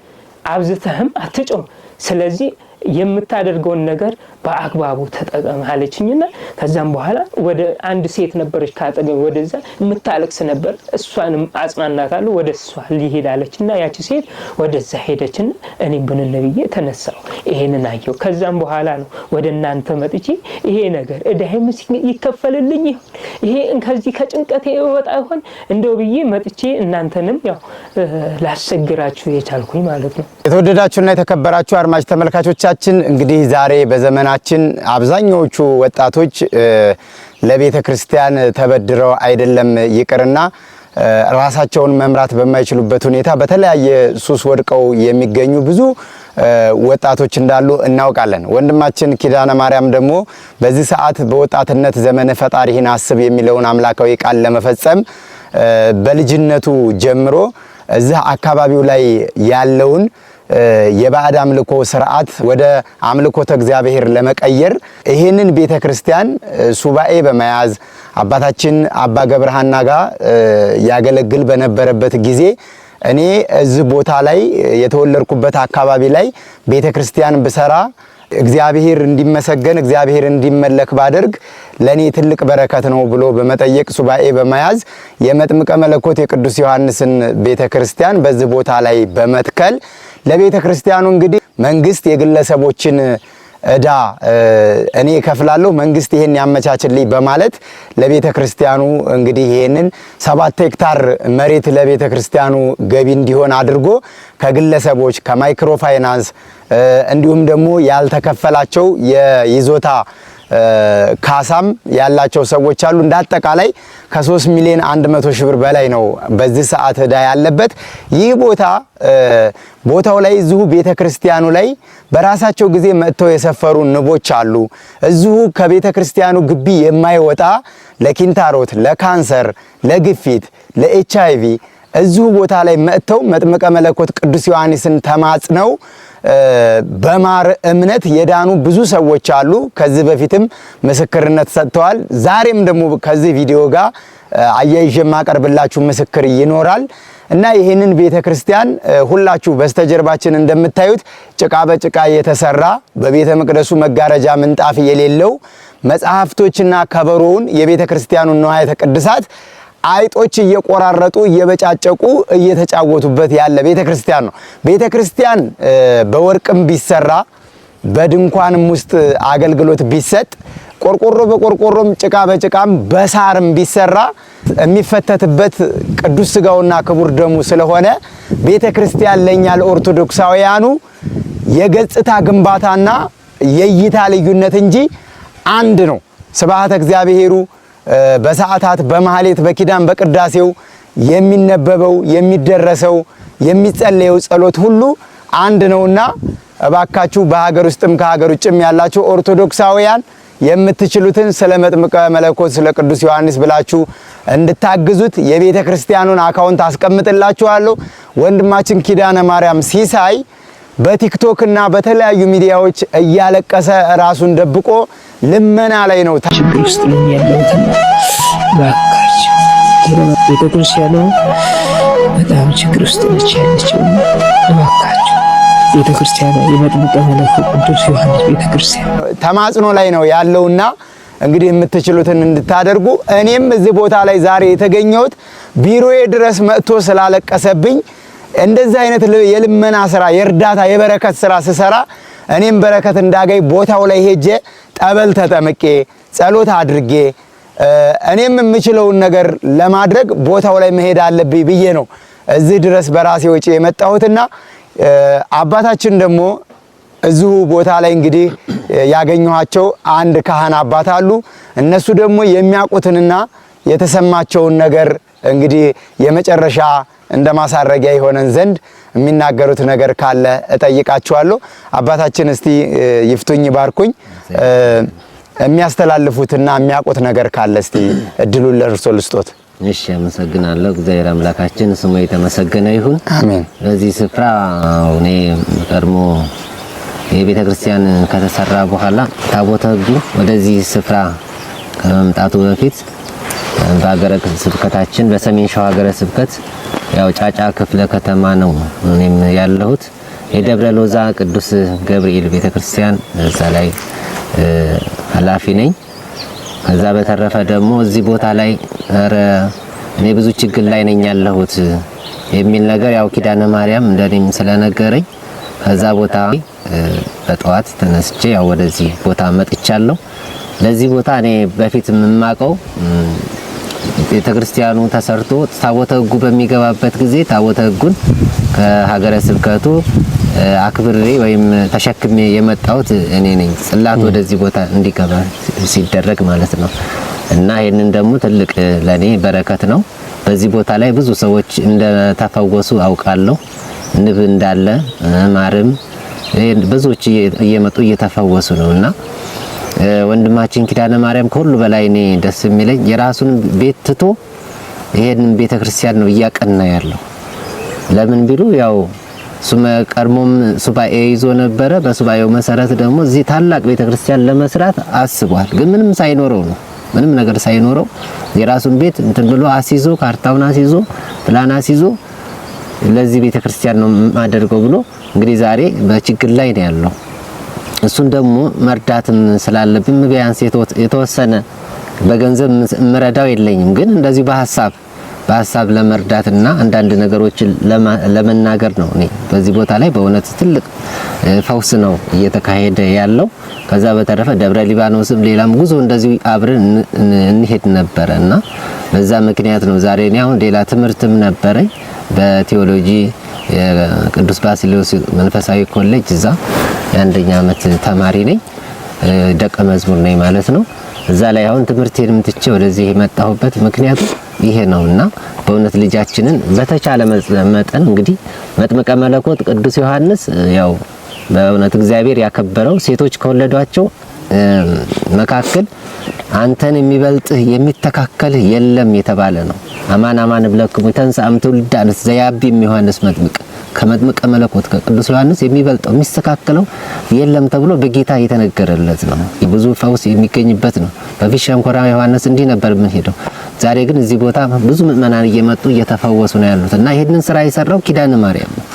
አብዝተህም አትጮህ ስለዚህ የምታደርገው ነገር በአግባቡ ተጠቀም አለችኝና ከዛም በኋላ ወደ አንድ ሴት ነበረች ካጠገብ ወደዛ የምታለቅስ ነበር እሷንም አጽናናታለሁ ወደ እሷ ሊሄዳለችና ያቺ ሴት ወደዛ ሄደችና እኔም ብንነብዬ ተነሳው ይሄንን አየው ከዛም በኋላ ነው ወደ እናንተ መጥቼ ይሄ ነገር እዳይም ይከፈልልኝ ይሄ ከዚህ ከጭንቀቴ ወጣ ይሆን እንደው ብዬ መጥቼ እናንተንም ያው ላስቸግራችሁ የቻልኩኝ ማለት ነው የተወደዳችሁና የተከበራችሁ አድማጭ ተመልካቾቻችን እንግዲህ ዛሬ በዘመናችን አብዛኞቹ ወጣቶች ለቤተ ክርስቲያን ተበድረው አይደለም ይቅርና ራሳቸውን መምራት በማይችሉበት ሁኔታ በተለያየ ሱስ ወድቀው የሚገኙ ብዙ ወጣቶች እንዳሉ እናውቃለን ወንድማችን ኪዳነ ማርያም ደግሞ በዚህ ሰዓት በወጣትነት ዘመነ ፈጣሪህን አስብ የሚለውን አምላካዊ ቃል ለመፈጸም በልጅነቱ ጀምሮ እዚህ አካባቢው ላይ ያለውን የባዕድ አምልኮ ስርዓት ወደ አምልኮተ እግዚአብሔር ለመቀየር ይሄንን ቤተክርስቲያን ሱባኤ በመያዝ አባታችን አባ ገብረሃና ጋር ያገለግል በነበረበት ጊዜ እኔ እዚህ ቦታ ላይ የተወለድኩበት አካባቢ ላይ ቤተክርስቲያን ብሰራ እግዚአብሔር እንዲመሰገን እግዚአብሔር እንዲመለክ ባደርግ ለኔ ትልቅ በረከት ነው ብሎ በመጠየቅ ሱባኤ በመያዝ የመጥምቀ መለኮት የቅዱስ ዮሐንስን ቤተክርስቲያን በዚህ ቦታ ላይ በመትከል ለቤተክርስቲያኑ እንግዲህ መንግስት የግለሰቦችን እዳ እኔ ከፍላለሁ መንግስት ይሄን ያመቻችልኝ በማለት ለቤተክርስቲያኑ እንግዲህ ይሄንን 7 ሄክታር መሬት ለቤተክርስቲያኑ ገቢ እንዲሆን አድርጎ ከግለሰቦች ከማይክሮ ፋይናንስ እንዲሁም ደግሞ ያልተከፈላቸው የይዞታ ካሳም ያላቸው ሰዎች አሉ እንዳጠቃላይ ከ3 ሚሊዮን 100 ሺህ ብር በላይ ነው በዚህ ሰዓት እዳ ያለበት ይህ ቦታው ላይ እዚሁ ቤተክርስቲያኑ ላይ በራሳቸው ጊዜ መጥተው የሰፈሩ ንቦች አሉ እዚሁ ከቤተክርስቲያኑ ግቢ የማይወጣ ለኪንታሮት ለካንሰር ለግፊት ለኤችአይቪ እዚሁ ቦታ ላይ መጥተው መጥምቀ መለኮት ቅዱስ ዮሐንስን ተማጽነው በማር እምነት የዳኑ ብዙ ሰዎች አሉ ከዚህ በፊትም ምስክርነት ሰጥተዋል ዛሬም ደግሞ ከዚህ ቪዲዮ ጋር አያይዤ ማቀርብላችሁ ምስክር ይኖራል እና ይሄንን ቤተክርስቲያን ሁላችሁ በስተጀርባችን እንደምታዩት ጭቃ በጭቃ የተሰራ በቤተ መቅደሱ መጋረጃ ምንጣፍ የሌለው መጽሐፍቶችና ከበሮውን የቤተ ክርስቲያኑን ንዋያተ ቅድሳት አይጦች እየቆራረጡ እየበጫጨቁ እየተጫወቱበት ያለ ቤተ ክርስቲያን ነው። ቤተ ክርስቲያን በወርቅም ቢሰራ በድንኳንም ውስጥ አገልግሎት ቢሰጥ ቆርቆሮ በቆርቆሮም ጭቃ በጭቃም በሳርም ቢሰራ የሚፈተትበት ቅዱስ ሥጋውና ክቡር ደሙ ስለሆነ ቤተ ክርስቲያን ለኛ ለኦርቶዶክሳውያኑ የገጽታ ግንባታና የእይታ ልዩነት እንጂ አንድ ነው። ስብሐተ እግዚአብሔሩ በሰዓታት በማህሌት በኪዳን በቅዳሴው የሚነበበው የሚደረሰው የሚጸለየው ጸሎት ሁሉ አንድ ነውና እባካችሁ በሀገር ውስጥም ከሀገር ውጭም ያላችሁ ኦርቶዶክሳውያን የምትችሉትን ስለ መጥምቀ መለኮት ስለ ቅዱስ ዮሐንስ ብላችሁ እንድታግዙት የቤተ ክርስቲያኑን አካውንት አስቀምጥላችኋለሁ። ወንድማችን ኪዳነ ማርያም ሲሳይ በቲክቶክ እና በተለያዩ ሚዲያዎች እያለቀሰ ራሱን ደብቆ ልመና ላይ ነው። ችግር ውስጥ ነው ያለሁትና ባካችሁ ቤተ ክርስቲያኑ በጣም ችግር ውስጥ ነች ያለችው። ባካችሁ ቤተ ክርስቲያኑ የመጥምቀ መለኮት ቅዱስ ዮሐንስ ቤተ ክርስቲያን ተማጽኖ ላይ ነው ያለውና እንግዲህ የምትችሉትን እንድታደርጉ እኔም እዚህ ቦታ ላይ ዛሬ የተገኘሁት ቢሮዬ ድረስ መጥቶ ስላለቀሰብኝ እንደዚህ አይነት የልመና ስራ የእርዳታ የበረከት ስራ ስሰራ እኔም በረከት እንዳገኝ ቦታው ላይ ሄጄ ጠበል ተጠምቄ ጸሎት አድርጌ እኔም የምችለውን ነገር ለማድረግ ቦታው ላይ መሄድ አለብኝ ብዬ ነው እዚህ ድረስ በራሴ ወጪ የመጣሁትና አባታችን ደግሞ እዚሁ ቦታ ላይ እንግዲህ ያገኘኋቸው አንድ ካህን አባት አሉ። እነሱ ደግሞ የሚያውቁትንና የተሰማቸውን ነገር እንግዲህ የመጨረሻ እንደማሳረጊያ ይሆነን ዘንድ የሚናገሩት ነገር ካለ እጠይቃቸዋለሁ። አባታችን እስቲ ይፍቱኝ ባርኩኝ፣ የሚያስተላልፉትና የሚያውቁት ነገር ካለ እስቲ እድሉን ለእርሶ ልስጦት። እሺ፣ አመሰግናለሁ። እግዚአብሔር አምላካችን ስሙ የተመሰገነ ይሁን። አሜን። በዚህ ስፍራ እኔ ቀድሞ የቤተ ክርስቲያን ከተሰራ በኋላ ታቦተ ሕጉ ወደዚህ ስፍራ ከመምጣቱ በፊት በሀገረ ስብከታችን በሰሜን ሸዋ ሀገረ ስብከት ያው ጫጫ ክፍለ ከተማ ነው እኔም ያለሁት። የደብረ ሎዛ ቅዱስ ገብርኤል ቤተክርስቲያን እዛ ላይ ኃላፊ ነኝ። ከዛ በተረፈ ደግሞ እዚህ ቦታ ላይ እኔ ብዙ ችግር ላይ ነኝ ያለሁት የሚል ነገር ያው ኪዳነ ማርያም እንደኔም ስለነገረኝ ከዛ ቦታ በጠዋት ተነስቼ ያው ወደዚህ ቦታ መጥቻለሁ። ለዚህ ቦታ እኔ በፊት የምማቀው ቤተክርስቲያኑ ተሰርቶ ታቦተ ሕጉ በሚገባበት ጊዜ ታቦተ ሕጉን ከሀገረ ስብከቱ አክብሬ ወይም ተሸክሜ የመጣሁት እኔ ነኝ። ጽላት ወደዚህ ቦታ እንዲገባ ሲደረግ ማለት ነው። እና ይሄንን ደግሞ ትልቅ ለኔ በረከት ነው። በዚህ ቦታ ላይ ብዙ ሰዎች እንደተፈወሱ አውቃለሁ። ንብ እንዳለ ማርም ብዙዎች እየመጡ እየተፈወሱ ነውና ወንድማችን ኪዳነ ማርያም ከሁሉ በላይ እኔ ደስ የሚለኝ የራሱን ቤት ትቶ ይሄንን ቤተክርስቲያን ነው እያቀና ያለው። ለምን ቢሉ ያው ቀድሞም ሱባኤ ይዞ ነበረ። በሱባኤው መሰረት ደግሞ እዚህ ታላቅ ቤተክርስቲያን ለመስራት አስቧል። ግን ምንም ሳይኖረው ነው ምንም ነገር ሳይኖረው የራሱን ቤት እንትን ብሎ አሲዞ ካርታውን አሲዞ ፕላን አሲዞ ለዚህ ቤተክርስቲያን ነው ማደርገው ብሎ እንግዲህ ዛሬ በችግር ላይ ነው ያለው። እሱን ደግሞ መርዳትም ስላለብኝ ቢያንስ የተወሰነ በገንዘብ ምረዳው የለኝም፣ ግን እንደዚህ በሐሳብ ለመርዳትና አንዳንድ ነገሮችን ለመናገር ነው። እኔ በዚህ ቦታ ላይ በእውነት ትልቅ ፈውስ ነው እየተካሄደ ያለው። ከዛ በተረፈ ደብረ ሊባኖስም ሌላም ጉዞ እንደዚህ አብረን እንሄድ ነበርና በዛ ምክንያት ነው ዛሬ እኔ አሁን ሌላ ትምህርትም ነበረኝ በቴዎሎጂ የቅዱስ ባስልዮስ መንፈሳዊ ኮሌጅ እዛ የአንደኛ ዓመት ተማሪ ነኝ፣ ደቀ መዝሙር ነኝ ማለት ነው። እዛ ላይ አሁን ትምህርቴንም ትቼ ወደዚህ የመጣሁበት ምክንያቱ ይሄ ነውና በእውነት ልጃችንን በተቻለ መጠን እንግዲህ መጥምቀ መለኮት ቅዱስ ዮሐንስ ያው በእውነት እግዚአብሔር ያከበረው ሴቶች ከወለዷቸው መካከል አንተን የሚበልጥህ የሚተካከልህ የለም የተባለ ነው። አማን አማን ብለክሙ ተንሳም ትውልድ አንስ ዘያቢም ዮሐንስ መጥምቅ ከመጥምቀ መለኮት ከቅዱስ ዮሐንስ የሚበልጠው የሚስተካከለው የለም ተብሎ በጌታ የተነገረለት ነው። ብዙ ፈውስ የሚገኝበት ነው። በፊት ሸንኮራ ዮሐንስ እንዲህ ነበር ምን ሄደው። ዛሬ ግን እዚህ ቦታ ብዙ ምእመናን እየመጡ እየተፈወሱ ነው ያሉት እና ይሄንን ስራ የሰራው ኪዳነ ማርያም ነው።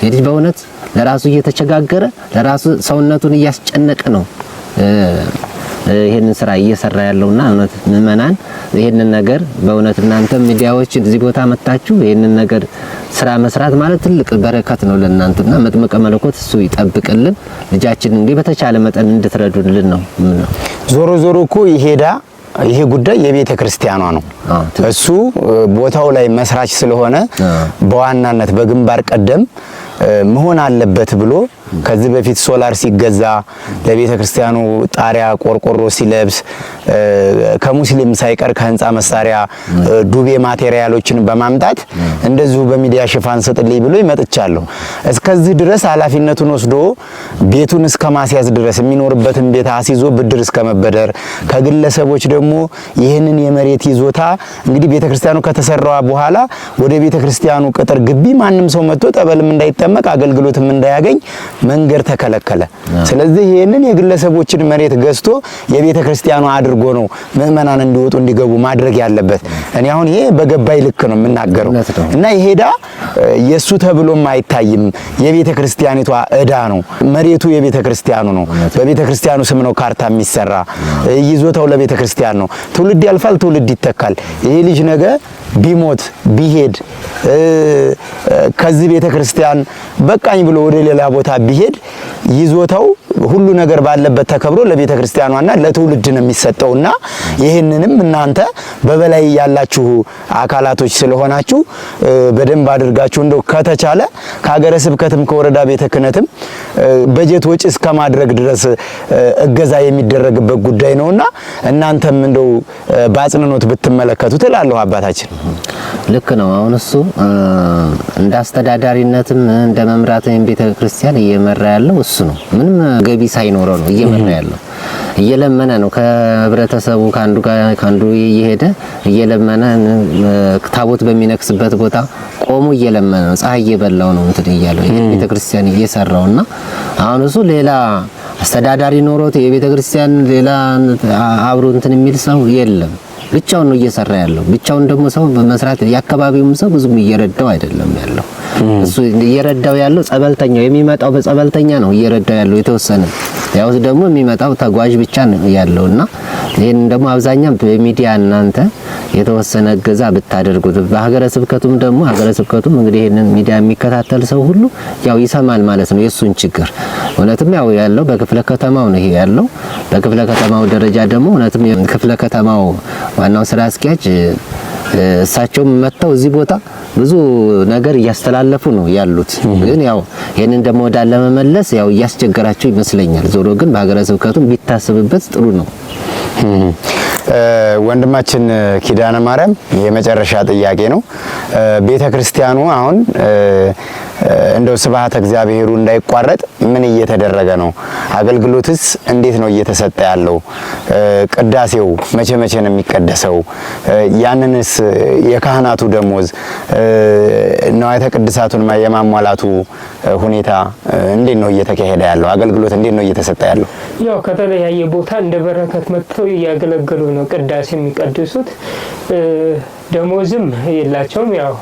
ይሄ በእውነት ለራሱ እየተቸጋገረ ለራሱ ሰውነቱን እያስጨነቀ ነው ይሄንን ስራ እየሰራ ያለውና እውነት ምእመናን ይሄንን ነገር በእውነት እናንተ ሚዲያዎች እዚህ ቦታ መጣችሁ ይሄንን ነገር ስራ መስራት ማለት ትልቅ በረከት ነው ለእናንተና መጥምቀ መለኮት እሱ ይጠብቅልን ልጃችን እንግዲህ በተቻለ መጠን እንድትረዱልን ነው። ዞሮ እኮ ይሄ ጉዳይ የቤተ ክርስቲያኗ ነው። እሱ ቦታው ላይ መስራች ስለሆነ በዋናነት በግንባር ቀደም መሆን አለበት ብሎ ከዚህ በፊት ሶላር ሲገዛ ለቤተ ክርስቲያኑ ጣሪያ ቆርቆሮ ሲለብስ ከሙስሊም ሳይቀር ከህንፃ መሳሪያ ዱቤ ማቴሪያሎችን በማምጣት እንደዚሁ በሚዲያ ሽፋን ሰጥልኝ ብሎ ይመጥቻለሁ። እስከዚህ ድረስ ኃላፊነቱን ወስዶ ቤቱን እስከ ማስያዝ ድረስ የሚኖርበትን ቤት አስይዞ ብድር እስከ መበደር ከግለሰቦች ደግሞ ይህንን የመሬት ይዞታ እንግዲህ ቤተ ክርስቲያኑ ከተሰራዋ በኋላ ወደ ቤተ ክርስቲያኑ ቅጥር ግቢ ማንም ሰው መጥቶ ጠበልም እንዳይጠመቅ አገልግሎትም እንዳያገኝ መንገድ ተከለከለ። ስለዚህ ይሄንን የግለሰቦችን መሬት ገዝቶ የቤተ ክርስቲያኑ አድርጎ ነው ምእመናን እንዲወጡ እንዲገቡ ማድረግ ያለበት። እኔ አሁን ይሄ በገባይ ልክ ነው የምናገረው እና ይሄዳ የሱ ተብሎም አይታይም። የቤተ ክርስቲያኒቷ እዳ ነው። መሬቱ የቤተ ክርስቲያኑ ነው። በቤተ ክርስቲያኑ ስም ነው ካርታ የሚሰራ። ይዞታው ለቤተ ክርስቲያን ነው። ትውልድ ያልፋል፣ ትውልድ ይተካል። ይሄ ልጅ ነገ ቢሞት ቢሄድ ከዚህ ቤተ ክርስቲያን በቃኝ ብሎ ወደ ሌላ ቦታ ቢሄድ ይዞታው ሁሉ ነገር ባለበት ተከብሮ ለቤተ ክርስቲያኗና ለትውልድ ነው የሚሰጠውና ይሄንንም እናንተ በበላይ ያላችሁ አካላቶች ስለሆናችሁ በደንብ አድርጋችሁ እንደው ከተቻለ ከሀገረ ስብከትም ከወረዳ ቤተ ክህነትም በጀት ወጪ እስከማድረግ ድረስ እገዛ የሚደረግበት ጉዳይ ነውና እናንተም እንደው ባጽንኖት ብትመለከቱት እላለሁ። አባታችን ልክ ነው። አሁን እሱ እንደ አስተዳዳሪነትም እንደ መምራትም ቤተ ክርስቲያን እየመራ ያለው እሱ ነው። ምንም ገቢ ሳይኖረው ነው እየመራ ያለው። እየለመነ ነው ከህብረተሰቡ ካንዱ እየሄደ እየለመነ ታቦት በሚነክስበት ቦታ ቆሞ እየለመነ ነው። ፀሐይ እየበላው ነው እንትን እያለው ይሄ ቤተ ክርስቲያን እየሰራውና አሁን እሱ ሌላ አስተዳዳሪ ኖሮት የቤተ ክርስቲያን ሌላ አብሮ እንትን የሚል ሰው የለም። ብቻውን ነው እየሰራ ያለው። ብቻውን ደግሞ ሰው በመስራት ያከባቢውም ሰው ብዙም እየረዳው አይደለም ያለው። እሱ እየረዳው ያለው ጸበልተኛው የሚመጣው በጸበልተኛ ነው እየረዳው ያለው የተወሰነ። ያው ደግሞ የሚመጣው ተጓዥ ብቻ ነው ያለውና ይሄን ደግሞ አብዛኛው በሚዲያ እናንተ የተወሰነ እገዛ ብታደርጉት በሀገረ ስብከቱም ደግሞ ሀገረ ስብከቱም እንግዲህ ይሄንን ሚዲያ የሚከታተል ሰው ሁሉ ያው ይሰማል ማለት ነው የሱን ችግር። እውነትም ያው ያለው በክፍለ ከተማው ነው ይሄ ያለው። በክፍለ ከተማው ደረጃ ደግሞ እውነትም የክፍለ ከተማው ዋናው ስራ አስኪያጅ እሳቸው መጥተው እዚህ ቦታ ብዙ ነገር እያስተላለፉ ነው ያሉት። ግን ያው ይሄንን ደግሞ ወዳለ መመለስ ያው እያስቸገራቸው ይመስለኛል። ዞሮ ግን በሀገረ ስብከቱም ቢታሰብበት ጥሩ ነው። ወንድማችን ኪዳነ ማርያም የመጨረሻ ጥያቄ ነው። ቤተ ክርስቲያኑ አሁን እንደው ስብሐተ እግዚአብሔሩ እንዳይቋረጥ ምን እየተደረገ ነው? አገልግሎትስ እንዴት ነው እየተሰጠ ያለው? ቅዳሴው መቼ ነው የሚቀደሰው? ያንንስ የካህናቱ ደሞዝ ንዋያተ ቅድሳቱን የማሟላቱ ሁኔታ እንዴት ነው እየተካሄደ ያለው? አገልግሎት እንዴት ነው እየተሰጠ ያለው? ያው ከተለያየ ቦታ እንደ በረከት መጥተው እያገለገሉ ነው ቅዳሴ የሚቀድሱት። ደሞዝም የላቸውም። ያው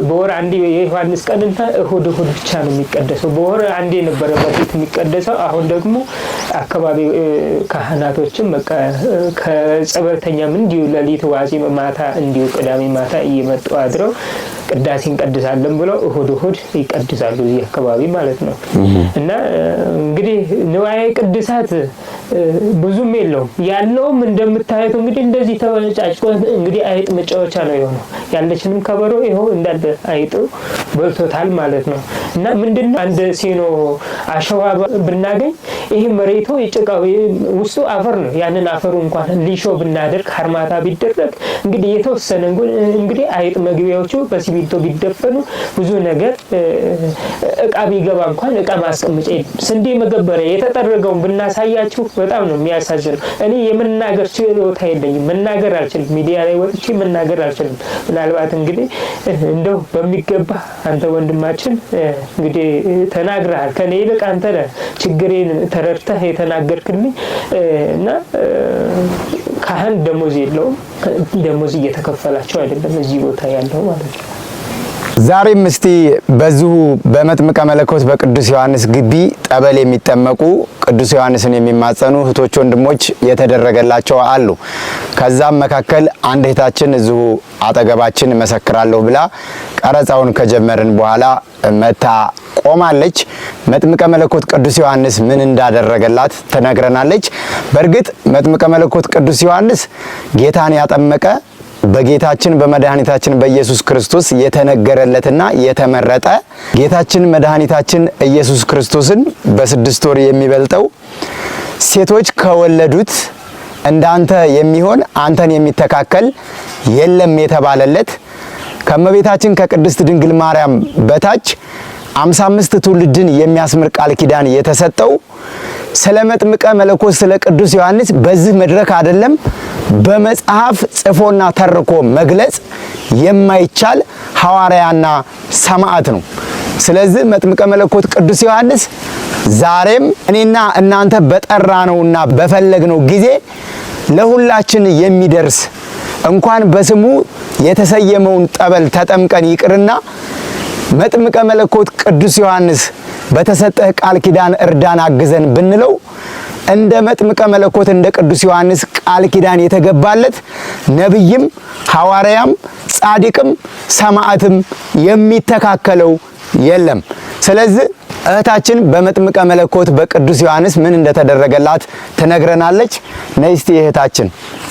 በወር አንዴ የዮሐንስ ቀንና እሁድ ብቻ ነው የሚቀደሰው። በወር አንዴ ነበረ በፊት የሚቀደሰው። አሁን ደግሞ አካባቢ ካህናቶችም በቃ ከጸበልተኛም እንዲሁ ሌሊት ዋዜማ ማታ እንዲሁ ቅዳሜ ማታ እየመጡ አድረው ቅዳሴ እንቀድሳለን ብለው እሁድ ይቀድሳሉ እዚህ አካባቢ ማለት ነው። እና እንግዲህ ንዋየ ቅድሳት ብዙም የለውም። ያለውም እንደምታዩት እንግዲህ እንደዚህ ተበጫጭቆ እንግዲህ አይጥ መጫወቻ ነው የሆነው። ያለችንም ከበሮ ይኸው እንዳለ አይጡ በልቶታል ማለት ነው። እና ምንድነው አንድ ሲኖ አሸዋ ብናገኝ ይሄ መሬቱ የጭቃው ውስጡ አፈር ነው። ያንን አፈሩ እንኳን ሊሾ ብናደርግ አርማታ ቢደረግ እንግዲህ የተወሰነ እንግዲህ አይጥ መግቢያዎቹ በሲሚንቶ ቢደፈኑ ብዙ ነገር እቃ ቢገባ እንኳን እቃ ማስቀመጫ ስንዴ መገበሪያ የተጠረገውን ብናሳያችሁ በጣም ነው የሚያሳዝነው። እኔ የመናገር ችሎታ የለኝም፣ መናገር አልችልም። ሚዲያ ላይ ወጥቼ መናገር አልችልም። ምናልባት እንግዲህ እንደው በሚገባ አንተ ወንድማችን እንግዲህ ተናግረሃል። ከኔ ይልቅ አንተ ችግሬን ተረድተህ የተናገርክልኝ እና ካህን ደሞዝ የለውም። ደሞዝ እየተከፈላቸው አይደለም እዚህ ቦታ ያለው ማለት ነው። ዛሬም እስቲ በዚሁ በመጥምቀ መለኮት በቅዱስ ዮሐንስ ግቢ ጠበል የሚጠመቁ ቅዱስ ዮሐንስን የሚማጸኑ እህቶች ወንድሞች የተደረገላቸው አሉ። ከዛም መካከል አንድ እህታችን እዚሁ አጠገባችን መሰክራለሁ ብላ ቀረጻውን ከጀመርን በኋላ መታ ቆማለች። መጥምቀ መለኮት ቅዱስ ዮሐንስ ምን እንዳደረገላት ተነግረናለች። በእርግጥ መጥምቀ መለኮት ቅዱስ ዮሐንስ ጌታን ያጠመቀ በጌታችን በመድኃኒታችን በኢየሱስ ክርስቶስ የተነገረለትና የተመረጠ ጌታችን መድኃኒታችን ኢየሱስ ክርስቶስን በ6 ወር የሚበልጠው ሴቶች ከወለዱት እንዳንተ የሚሆን አንተን የሚተካከል የለም የተባለለት ከመቤታችን ከቅድስት ድንግል ማርያም በታች 55 ትውልድን የሚያስምር ቃል ኪዳን የተሰጠው ስለ መጥምቀ መለኮት ስለ ቅዱስ ዮሐንስ በዚህ መድረክ አይደለም በመጽሐፍ ጽፎና ተርኮ መግለጽ የማይቻል ሐዋርያና ሰማዕት ነው። ስለዚህ መጥምቀ መለኮት ቅዱስ ዮሐንስ ዛሬም እኔና እናንተ በጠራነውና በፈለግነው ጊዜ ለሁላችን የሚደርስ እንኳን በስሙ የተሰየመውን ጠበል ተጠምቀን ይቅርና መጥምቀ መለኮት ቅዱስ ዮሐንስ በተሰጠህ ቃል ኪዳን እርዳን አግዘን ብንለው እንደ መጥምቀ መለኮት እንደ ቅዱስ ዮሐንስ ቃል ኪዳን የተገባለት ነብይም ሐዋርያም ጻድቅም ሰማዕትም የሚተካከለው የለም። ስለዚህ እህታችን በመጥምቀ መለኮት በቅዱስ ዮሐንስ ምን እንደተደረገላት ትነግረናለች። ነይ እስቲ እህታችን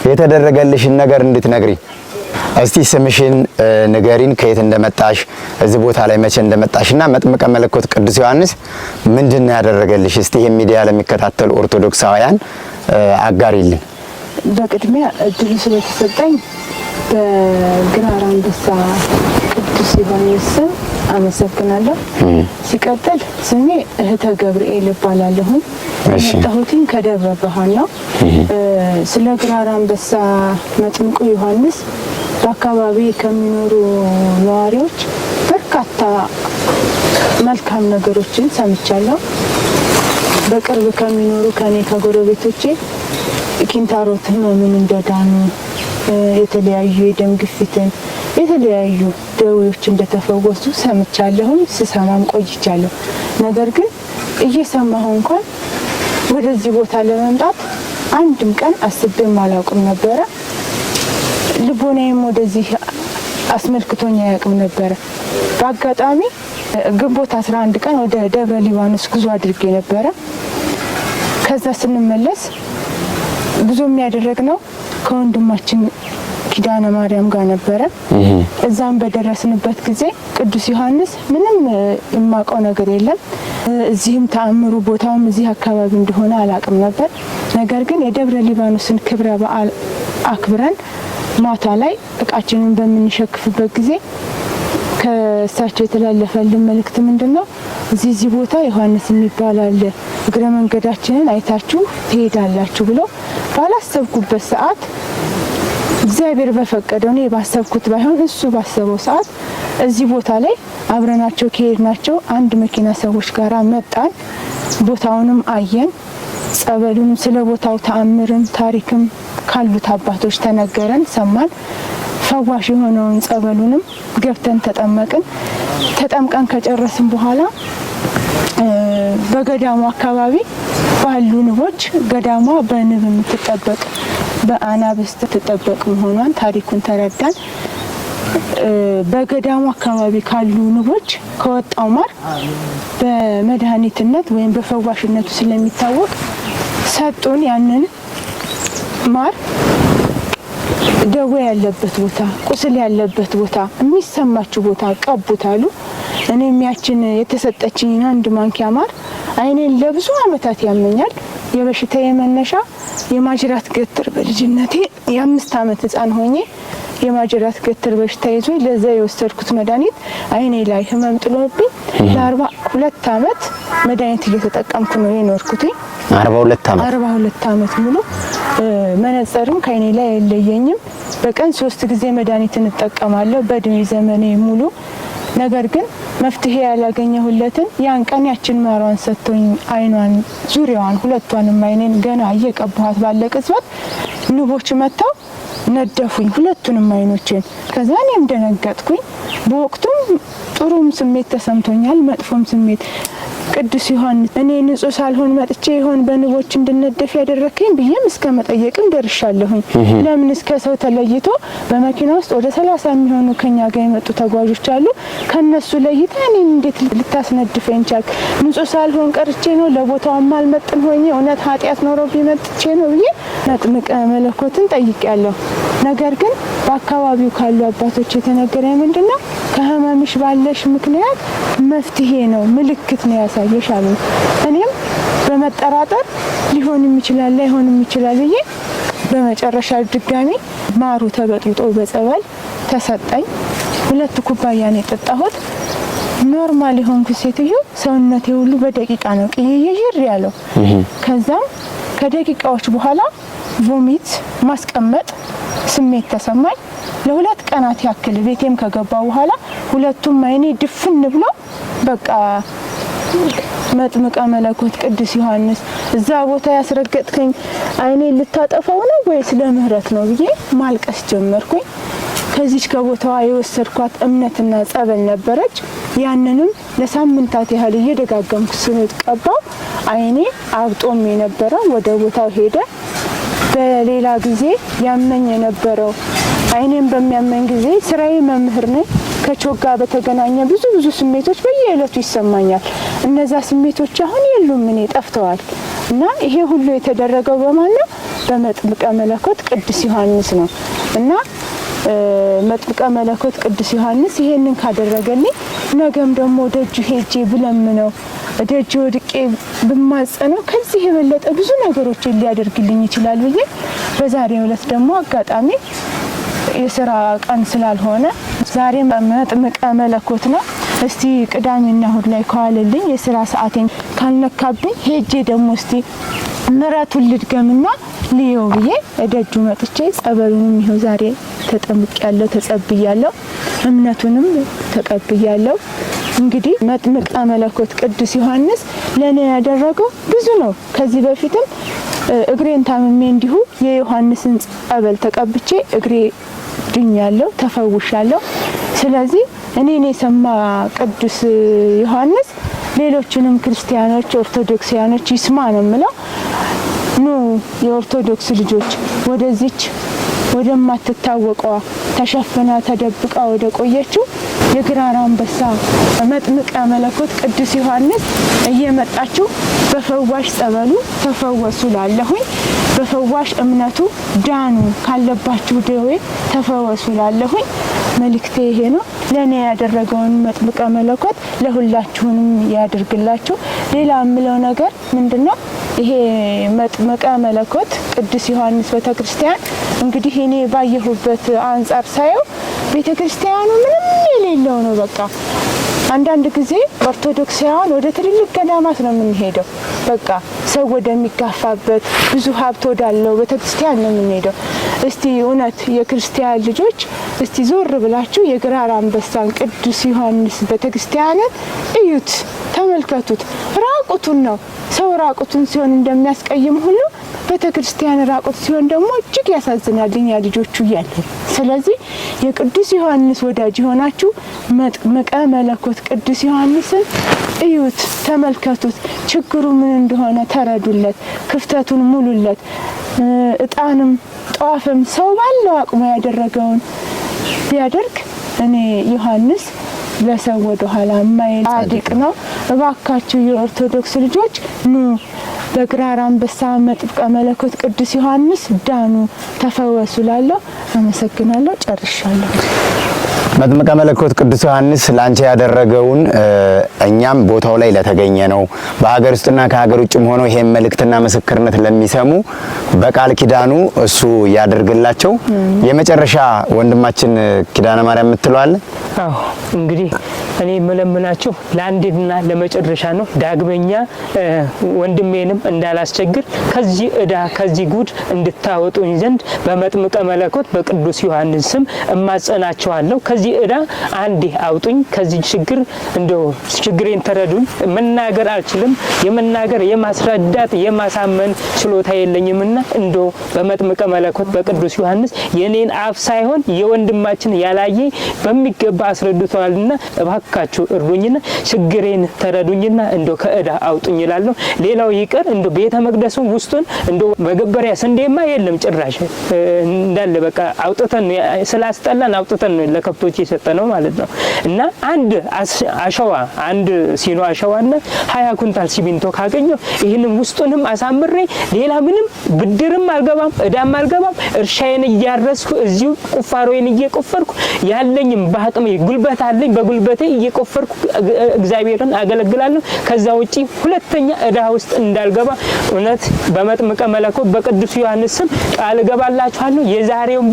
የተደረገልሽን ነገር እንድትነግሪ እስቲ ስምሽን ንገሪን፣ ከየት እንደመጣሽ እዚህ ቦታ ላይ መቼ እንደመጣሽና መጥምቀ መለኮት ቅዱስ ዮሐንስ ምንድነው ያደረገልሽ? እስቲ ይሄ ሚዲያ ለሚከታተሉ ኦርቶዶክሳውያን አጋሪልን። በቅድሚያ እድሉ ስለተሰጠኝ በግራር አንበሳ ቅዱስ ዮሐንስ አመሰግናለሁ። ሲቀጥል ስሜ እህተ ገብርኤል እባላለሁ። የመጣሁትኝ ከደብረ ብርሃን ነው። ስለ ግራር አንበሳ መጥምቁ ዮሐንስ በአካባቢ ከሚኖሩ ነዋሪዎች በርካታ መልካም ነገሮችን ሰምቻለሁ። በቅርብ ከሚኖሩ ከኔ ከጎረቤቶቼ ኪንታሮት ህመምን እንደዳኑ፣ የተለያዩ የደም ግፊትን፣ የተለያዩ ደዌዎች እንደተፈወሱ ሰምቻለሁ፣ ስሰማም ቆይቻለሁ። ነገር ግን እየሰማሁ እንኳን ወደዚህ ቦታ ለመምጣት አንድም ቀን አስቤም አላውቅም ነበረ። ልቦናዬም ወደዚህ አስመልክቶኝ አያውቅም ነበረ። በአጋጣሚ ግንቦት 11 ቀን ወደ ደብረ ሊባኖስ ጉዞ አድርጌ ነበረ። ከዛ ስንመለስ ጉዞ የሚያደርግነው ከወንድማችን ኪዳነ ማርያም ጋር ነበረ። እዛም በደረስንበት ጊዜ ቅዱስ ዮሐንስ ምንም የማውቀው ነገር የለም። እዚህም ተአምሩ ቦታውም እዚህ አካባቢ እንደሆነ አላውቅም ነበር። ነገር ግን የደብረ ሊባኖስን ክብረ በዓል አክብረን ማታ ላይ እቃችንን በምንሸክፍበት ጊዜ ከእሳቸው የተላለፈልን መልእክት ምንድነው? እዚህ ቦታ ዮሐንስ የሚባል አለ፣ እግረ መንገዳችንን አይታችሁ ትሄዳላችሁ ብሎ ባላሰብኩበት ሰዓት እግዚአብሔር በፈቀደው እኔ ባሰብኩት ባይሆን እሱ ባሰበው ሰዓት እዚህ ቦታ ላይ አብረናቸው ከሄድናቸው አንድ መኪና ሰዎች ጋር መጣን። ቦታውንም አየን። ጸበሉን ስለ ቦታው ተአምርም ታሪክም ካሉት አባቶች ተነገረን፣ ሰማን። ፈዋሽ የሆነውን ጸበሉንም ገብተን ተጠመቅን። ተጠምቀን ከጨረስን በኋላ በገዳሙ አካባቢ ባሉ ንቦች ገዳሟ በንብ የምትጠበቅ በአናብስት ትጠበቅ መሆኗን ታሪኩን ተረዳን። በገዳሙ አካባቢ ካሉ ንቦች ከወጣው ማር በመድኃኒትነት ወይም በፈዋሽነቱ ስለሚታወቅ ሰጡን። ያንን ማር ደዌ ያለበት ቦታ፣ ቁስል ያለበት ቦታ፣ የሚሰማችሁ ቦታ ቀቡት አሉ። እኔም ያችን የተሰጠችኝ አንድ ማንኪያ ማር አይኔን ለብዙ ዓመታት ያመኛል። የበሽታዬ መነሻ የማጅራት ገትር በልጅነቴ የ5 ዓመት ህፃን ሆኜ የማጅራት ገትር በሽታ ይዞኝ ለዛ የወሰድኩት መድኃኒት አይኔ ላይ ህመም ጥሎብኝ ለ42 ዓመት መድኃኒት እየተጠቀምኩ ነው የኖርኩትኝ። 42 ዓመት ሙሉ መነጽርም ከአይኔ ላይ አይለየኝም። በቀን 3 ጊዜ መድኃኒት እንጠቀማለሁ በእድሜ ዘመኔ ሙሉ። ነገር ግን መፍትሄ ያላገኘሁለትን ያን ቀን ያችን ማሯን ሰጥቶኝ አይኗን ዙሪያዋን ሁለቷንም አይኔን ገና እየቀባኋት ባለ ቅጽበት ንቦች መጥተው ነደፉኝ ሁለቱንም አይኖቼን። ከዛ እኔም ደነገጥኩኝ። በወቅቱም ጥሩም ስሜት ተሰምቶኛል፣ መጥፎም ስሜት። ቅዱስ ዮሐንስ እኔ ንጹህ ሳልሆን መጥቼ ይሆን በንቦች እንድነደፍ ያደረከኝ ብዬም እስከ መጠየቅም ደርሻለሁኝ። ለምን እስከ ሰው ተለይቶ በመኪና ውስጥ ወደ 30 የሚሆኑ ከኛ ጋር የመጡ ተጓዦች አሉ። ከነሱ ለይተ እኔን እንዴት ልታስነድፈኝ ቻልክ? ንጹህ ሳልሆን ቀርቼ ነው? ለቦታው ማልመጥን ሆኜ እውነት ኃጢአት ኖሮብኝ መጥቼ ነው ብዬ መጥምቀ መለኮትን ጠይቄያለሁ። ነገር ግን በአካባቢው ካሉ አባቶች የተነገረኝ ምንድነው? ከህመምሽ ባለሽ ምክንያት መፍትሄ ነው፣ ምልክት ነው ያሳየሽ አሉ። እኔም በመጠራጠር ሊሆንም ይችላል ላይሆንም ይችላል ብዬ በመጨረሻ ድጋሚ ማሩ ተበጥብጦ በጸበል ተሰጠኝ። 2 ኩባያ ነው የጠጣሁት። ኖርማል የሆንኩ ሴትዮ ሰውነቴ ሁሉ በደቂቃ ነው ቅይይር ያለው። ከዛም ከደቂቃዎች በኋላ ቮሚት ማስቀመጥ ስሜት ተሰማኝ። ለ2 ቀናት ያክል ቤቴም ከገባ በኋላ ሁለቱም አይኔ ድፍን ብሎ በቃ መጥምቀ መለኮት ቅዱስ ዮሐንስ እዛ ቦታ ያስረገጥከኝ አይኔ ልታጠፋው ነው ወይስ ለምህረት ነው ብዬ ማልቀስ ጀመርኩኝ። ከዚች ከቦታዋ የወሰድኳት እምነትና ጸበል ነበረች። ያንንም ለሳምንታት ያህል እየደጋገምኩ ስንቀባው አይኔ አብጦም የነበረው ወደ ቦታው ሄደ። በሌላ ጊዜ ያመኝ የነበረው አይኔን በሚያመኝ ጊዜ ስራዬ መምህር ነኝ። ከቾጋ በተገናኘ ብዙ ስሜቶች በየዕለቱ ይሰማኛል። እነዛ ስሜቶች አሁን የሉም፣ እኔ ጠፍተዋል። እና ይሄ ሁሉ የተደረገው በማን ነው? በመጥምቀ መለኮት ቅዱስ ዮሐንስ ነው። እና መጥምቀ መለኮት ቅዱስ ዮሐንስ ይሄንን ካደረገልኝ ነገም ደግሞ ደጁ ሄጄ ብለምነው ደጁ ወድቄ ብማጸነው ከዚህ የበለጠ ብዙ ነገሮችን ሊያደርግልኝ ይችላል ብዬ በዛሬው ዕለት ደግሞ አጋጣሚ የሥራ ቀን ስላልሆነ ዛሬ መጥምቀ መለኮት ነው። እስቲ ቅዳሜና እሁድ ላይ ከዋለልኝ የሥራ ሰዓቴን ካልነካብኝ ሄጄ ደግሞ እስቲ ምሕረቱን ልድገምና ልየው ብዬ ደጁ መጥቼ ጸበሉንም ይኸው ዛሬ ተጠምቄያለሁ፣ ተጸብያለሁ፣ እምነቱንም ተቀብያለሁ። እንግዲህ መጥምቀ መለኮት ቅዱስ ዮሐንስ ለኔ ያደረገው ብዙ ነው። ከዚህ በፊትም እግሬን ታምሜ እንዲሁ የዮሐንስን ጸበል ተቀብቼ እግሬ ድኛለሁ፣ ተፈውሻለሁ። ስለዚህ እኔን የሰማ ቅዱስ ዮሐንስ ሌሎችንም ክርስቲያኖች ኦርቶዶክሳውያኖች ይስማ ነው የምለው። ኑ የኦርቶዶክስ ልጆች ወደዚች ወደማትታወቀዋ ተሸፍና ተደብቃ ወደ ቆየችው የግራር አንበሳ መጥምቀ መለኮት ቅዱስ ዮሐንስ እየመጣችሁ በፈዋሽ ጸበሉ ተፈወሱ ላለሁኝ፣ በፈዋሽ እምነቱ ዳኑ፣ ካለባችሁ ደዌ ተፈወሱ ላለሁኝ መልእክቴ ይሄ ነው። ለኔ ያደረገውን መጥምቀ መለኮት ለሁላችሁንም ያድርግላችሁ። ሌላ የምለው ነገር ምንድነው? ይሄ መጥምቀ መለኮት ቅዱስ ዮሐንስ ቤተክርስቲያን እንግዲህ እኔ ባየሁበት አንጻር ሳየው ቤተክርስቲያኑ ምንም የሌለው ነው። በቃ አንዳንድ ጊዜ ኦርቶዶክሳውያን ወደ ትልልቅ ገዳማት ነው የምንሄደው። በቃ ሰው ወደሚጋፋበት ብዙ ሀብት ወዳለው ቤተክርስቲያን ነው የምንሄደው። እስቲ እውነት የክርስቲያን ልጆች እስቲ ዞር ብላችሁ የግራር አንበሳን ቅዱስ ዮሐንስ ቤተክርስቲያንን እዩት፣ ተመልከቱት። ራቁቱን ነው። ሰው ራቁቱን ሲሆን እንደሚያስቀይም ሁሉ ቤተክርስቲያን ራቁት ሲሆን ደግሞ እጅግ ያሳዝናል እኛ ልጆቹ እያለን። ስለዚህ የቅዱስ ዮሐንስ ወዳጅ የሆናችሁ መጥምቀ መለኮት ቅዱስ ዮሐንስን እዩት፣ ተመልከቱት። ችግሩ ምን እንደሆነ ተረዱለት፣ ክፍተቱን ሙሉለት። እጣንም ጧፍም ሰው ባለው አቅሙ ያደረገውን ቢያደርግ እኔ ዮሐንስ ለሰው ወደ ኋላ ማይል ጻድቅ ነው። እባካችሁ የኦርቶዶክስ ልጆች ኑ በግራር አንበሳ መጥምቀ መለኮት ቅዱስ ዮሐንስ ዳኑ፣ ተፈወሱ ላለሁ። አመሰግናለሁ። ጨርሻለሁ። መጥምቀ መለኮት ቅዱስ ዮሐንስ ላንቺ ያደረገውን እኛም ቦታው ላይ ለተገኘ ነው በሀገር ውስጥና ከሀገር ውጭም ሆኖ ይሄን መልእክትና ምስክርነት ለሚሰሙ በቃል ኪዳኑ እሱ ያደርግላቸው። የመጨረሻ ወንድማችን ኪዳነ ማርያም የምትለዋል? አዎ እንግዲህ እኔ መለምናችሁ ለአንድና ለመጨረሻ ነው። ዳግመኛ ወንድሜንም እንዳላስቸግር ከዚህ እዳ ከዚህ ጉድ እንድታወጡኝ ዘንድ በመጥምቀ መለኮት በቅዱስ ዮሐንስ ስም እማጸናችኋለሁ። ከዚህ ከዚህ እዳ አንዴ አውጡኝ ከዚህ ችግር እንደው ችግሬን ተረዱኝ መናገር አልችልም የመናገር የማስረዳት የማሳመን ችሎታ የለኝምና እንደው በመጥምቀ መለኮት በቅዱስ ዮሐንስ የኔን አፍ ሳይሆን የወንድማችን ያላየ በሚገባ አስረድቷልና እባካችሁ እርዱኝና ችግሬን ተረዱኝና እንደው ከእዳ አውጡኝ ይላል ሌላው ይቀር እንደው ቤተ መቅደሱ ውስጡን እንደው መገበሪያ ስንዴማ የለም ጭራሽ እንዳለ በቃ አውጥተን ስላስጠላን አውጥተን ለከብቶች የሰጠነው ማለት ነው እና አንድ አሸዋ አንድ ሲኖ አሸዋና 20 ኩንታል ሲሚንቶ ካገኘው ይሄንን ውስጡንም አሳምሬ ሌላ ምንም ብድርም አልገባም እዳም አልገባም እርሻዬን እያረስኩ እዚሁ ቁፋሮዬን እየቆፈርኩ ያለኝም በአቅሜ ጉልበት አለኝ በጉልበቴ እየቆፈርኩ እግዚአብሔርን አገለግላለሁ ከዛ ውጪ ሁለተኛ እዳ ውስጥ እንዳልገባ እውነት በመጥምቀ መለኮት በቅዱስ ዮሐንስ ስም ቃል ገባላችኋለሁ የዛሬውን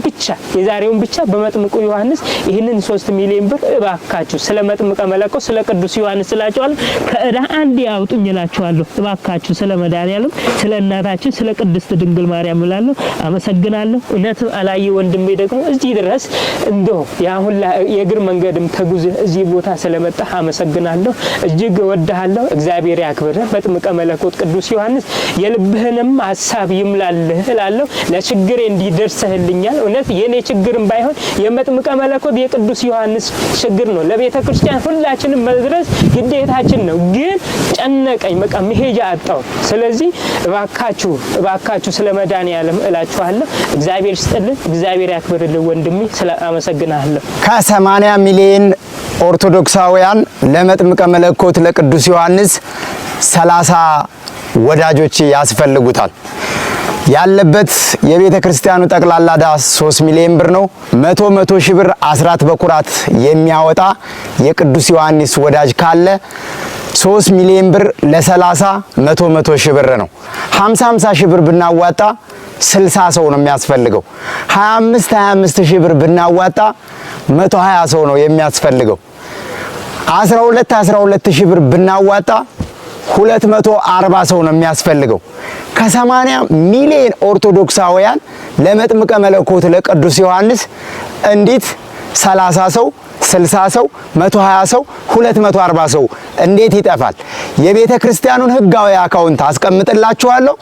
ብቻ በመጥምቁ ዮሐንስ ይሄንን 3 ሚሊዮን ብር እባካችሁ ስለ መጥምቀ መለኮት ስለ ቅዱስ ዮሐንስ ስላችኋለሁ ከእዳ አንድ ያውጡኝ እላችኋለሁ እባካችሁ ስለ መድኃኒዓለም ስለ እናታችን ስለ ቅድስት ድንግል ማርያም እላለሁ አመሰግናለሁ እውነት አላየ ወንድሜ ደግሞ እዚህ ድረስ እንደው ያሁን የእግር መንገድም ተጉዘ እዚህ ቦታ ስለመጣ አመሰግናለሁ እጅግ ወደሃለሁ እግዚአብሔር ያክብርህ መጥምቀ መለኮት ቅዱስ ዮሐንስ የልብህንም ሐሳብ ይምላልህ እላለሁ ለችግሬ እንዲደርስህልኛል እውነት የኔ ችግርም ባይሆን የመጥምቀ መለኮት የቅዱስ ዮሐንስ ችግር ነው ለቤተ ክርስቲያን ሁላችንም መድረስ ግዴታችን ነው ግን ጨነቀኝ በቃ መሄጃ አጣው ስለዚህ እባካችሁ ስለ መድኃኒዓለም እላችኋለሁ እግዚአብሔር ይስጥልን እግዚአብሔር ያክብርልህ ወንድሜ አመሰግናለሁ ከ80 ሚሊዮን ኦርቶዶክሳውያን ለመጥምቀ መለኮት ለቅዱስ ዮሐንስ 30 ወዳጆች ያስፈልጉታል ያለበት የቤተ ክርስቲያኑ ጠቅላላ ዕዳ 3 ሚሊዮን ብር ነው 100 ሺህ ብር አስራት በኩራት የሚያወጣ የቅዱስ ዮሐንስ ወዳጅ ካለ 3 ሚሊዮን ብር ለ30 100 ሺህ ብር ነው 50 ሺህ ብር ብናዋጣ 60 ሰው ነው የሚያስፈልገው 25 ሺህ ብር ብናዋጣ 120 ሰው ነው የሚያስፈልገው 12 ሺህ ብር ብናዋጣ 240 ሰው ነው የሚያስፈልገው ከ80 ሚሊዮን ኦርቶዶክሳውያን ለመጥምቀ መለኮት ለቅዱስ ዮሐንስ እንዴት 30 ሰው 60 ሰው 120 ሰው 240 ሰው እንዴት ይጠፋል የቤተ ክርስቲያኑን ህጋዊ አካውንት አስቀምጥላችኋለሁ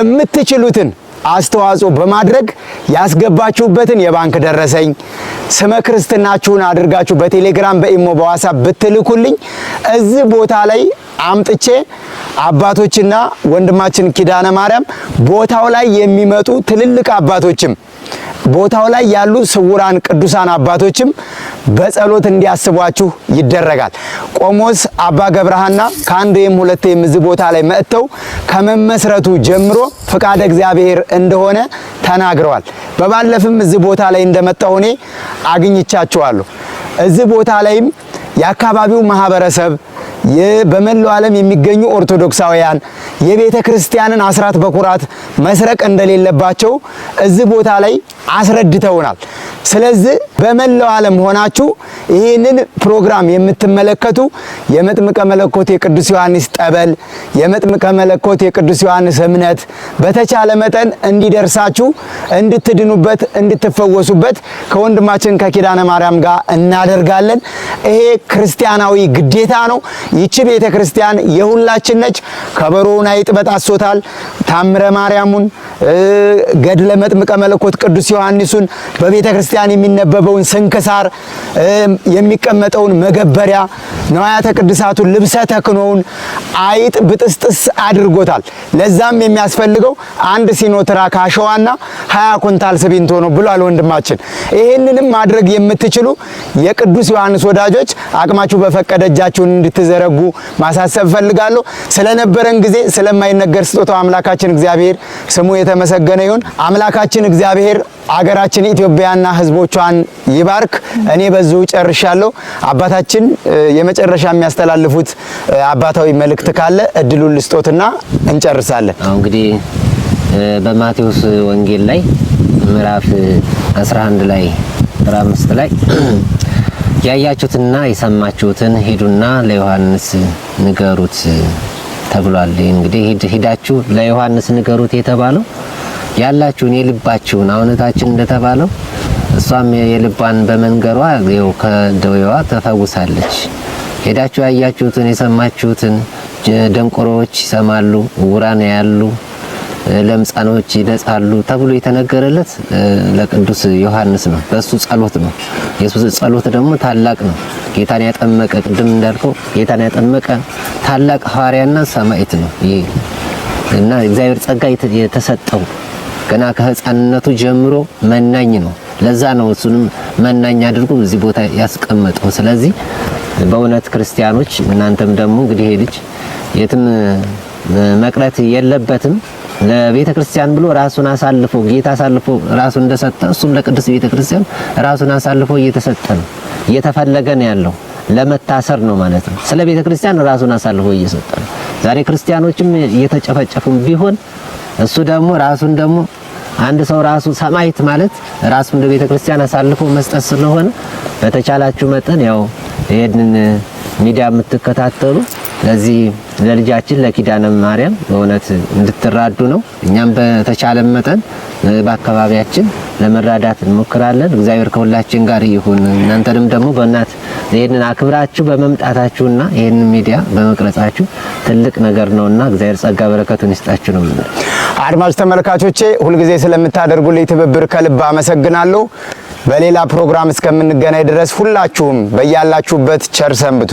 እምትችሉትን አስተዋጽኦ በማድረግ ያስገባችሁበትን የባንክ ደረሰኝ ስመ ክርስትናችሁን አድርጋችሁ በቴሌግራም በኢሞ በዋትስአፕ ብትልኩልኝ እዚህ ቦታ ላይ አምጥቼ አባቶችና ወንድማችን ኪዳነ ማርያም ቦታው ላይ የሚመጡ ትልልቅ አባቶችም ቦታው ላይ ያሉ ስውራን ቅዱሳን አባቶችም በጸሎት እንዲያስቧችሁ ይደረጋል ቆሞስ አባ ገብረሃና ከአንዴም ሁለቴም እዚህ ቦታ ላይ መጥተው ከመመስረቱ ጀምሮ ፍቃደ እግዚአብሔር እንደሆነ ተናግረዋል በባለፈም እዚህ ቦታ ላይ እንደመጣሁ እኔ አግኝቻቸዋለሁ እዚህ ቦታ ላይም የአካባቢው ማህበረሰብ በመላው ዓለም የሚገኙ ኦርቶዶክሳውያን የቤተ ክርስቲያንን አስራት በኩራት መስረቅ እንደሌለባቸው እዚህ ቦታ ላይ አስረድተውናል ስለዚህ በመላው ዓለም ሆናችሁ ይህንን ፕሮግራም የምትመለከቱ የመጥምቀ መለኮት የቅዱስ ዮሐንስ ጠበል የመጥምቀ መለኮት የቅዱስ ዮሐንስ እምነት በተቻለ መጠን እንዲደርሳችሁ እንድትድኑበት እንድትፈወሱበት ከወንድማችን ከኪዳነ ማርያም ጋር እናደርጋለን ይሄ ክርስቲያናዊ ግዴታ ነው ይቺ ቤተ ክርስቲያን የሁላችን ነች ከበሮውን አይጥበጣሶታል ታምረ ማርያሙን ገድለ መጥምቀ መለኮት ቅዱስ ዮሐንስን በቤተ ክርስቲያን የሚነበበውን ስንክሳር የሚቀመጠውን መገበሪያ ንዋያተ ቅዱሳቱን ልብሰ ተክኖውን አይጥ ብጥስጥስ አድርጎታል ለዛም የሚያስፈልገው አንድ ሲኖትራክ አሸዋና 20 ኩንታል ሲሚንቶ ነው ብሏል ወንድማችን ይሄንንም ማድረግ የምትችሉ የቅዱስ ዮሐንስ ወዳጆች አቅማችሁ በፈቀደ እጃችሁን እንድትዘረጉ ማሳሰብ ፈልጋለሁ ስለነበረን ጊዜ ስለማይነገር ስጦታው አምላካችን እግዚአብሔር ስሙ የተመሰገነ ይሁን አምላካችን እግዚአብሔር አገራችን ኢትዮጵያና ህዝቦቿን ይባርክ እኔ በዚሁ ጨርሻለሁ አባታችን የመጨረሻ የሚያስተላልፉት አባታዊ መልእክት ካለ እድሉን ልስጦትና እንጨርሳለን እንግዲህ በማቴዎስ ወንጌል ላይ ምዕራፍ 11 ላይ ምዕራፍ 5 ላይ ያያችሁትና የሰማችሁትን ሄዱና ለዮሐንስ ንገሩት ተብሏል እንግዲህ ሄዳችሁ ለዮሐንስ ንገሩት የተባለው ያላችሁን የልባችሁን አውነታችን እንደተባለው እሷም የልቧን በመንገሯ ይኸው ከደዌዋ ተፈውሳለች። ሄዳችሁ ያያችሁትን የሰማችሁትን ደንቆሮዎች ይሰማሉ፣ ዕውራን ያያሉ፣ ለምጻኖች ይነጻሉ ተብሎ የተነገረለት ለቅዱስ ዮሐንስ ነው። በሱ ጸሎት ነው። የሱስ ጸሎት ደግሞ ታላቅ ነው። ጌታን ያጠመቀ ቅድም እንዳልከው ጌታን ያጠመቀ ታላቅ ሐዋርያና ሰማዕት ነው። ይሄ እና እግዚአብሔር ጸጋ የተሰጠው ገና ከሕፃንነቱ ጀምሮ መናኝ ነው። ለዛ ነው እሱንም መናኝ አድርጎ እዚህ ቦታ ያስቀመጠው። ስለዚህ በእውነት ክርስቲያኖች እናንተም ደግሞ እንግዲህ ይሄ ልጅ የትም መቅረት የለበትም። ለቤተ ክርስቲያን ብሎ ራሱን አሳልፎ ጌታ አሳልፎ ራሱን እንደሰጠ እሱም ለቅዱስ ቤተ ክርስቲያን ራሱን አሳልፎ እየተሰጠ ነው፣ እየተፈለገ ነው ያለው። ለመታሰር ነው ማለት ነው። ስለ ቤተ ክርስቲያን ራሱን አሳልፎ እየሰጠ ነው። ዛሬ ክርስቲያኖችም እየተጨፈጨፉም ቢሆን እሱ ደግሞ ራሱን ደግሞ አንድ ሰው ራሱ ሰማዕት ማለት ራሱን ለቤተ ክርስቲያን አሳልፎ መስጠት ስለሆነ በተቻላችሁ መጠን ያው ይሄንን ሚዲያ የምትከታተሉ ለዚህ ለልጃችን ለኪዳነ ማርያም በእውነት እንድትራዱ ነው። እኛም በተቻለ መጠን በአካባቢያችን ለመራዳት እንሞክራለን። እግዚአብሔር ከሁላችን ጋር ይሁን። እናንተንም ደግሞ በእናት ይሄንን አክብራችሁ በመምጣታችሁና ይሄንን ሚዲያ በመቅረጻችሁ ትልቅ ነገር ነውና እግዚአብሔር ጸጋ በረከቱን ይስጣችሁ ነው። አድማጭ ተመልካቾቼ ሁልጊዜ ስለምታደርጉልኝ ትብብር ከልብ አመሰግናለሁ። በሌላ ፕሮግራም እስከምንገናኝ ድረስ ሁላችሁም በያላችሁበት ቸር ሰንብቱ።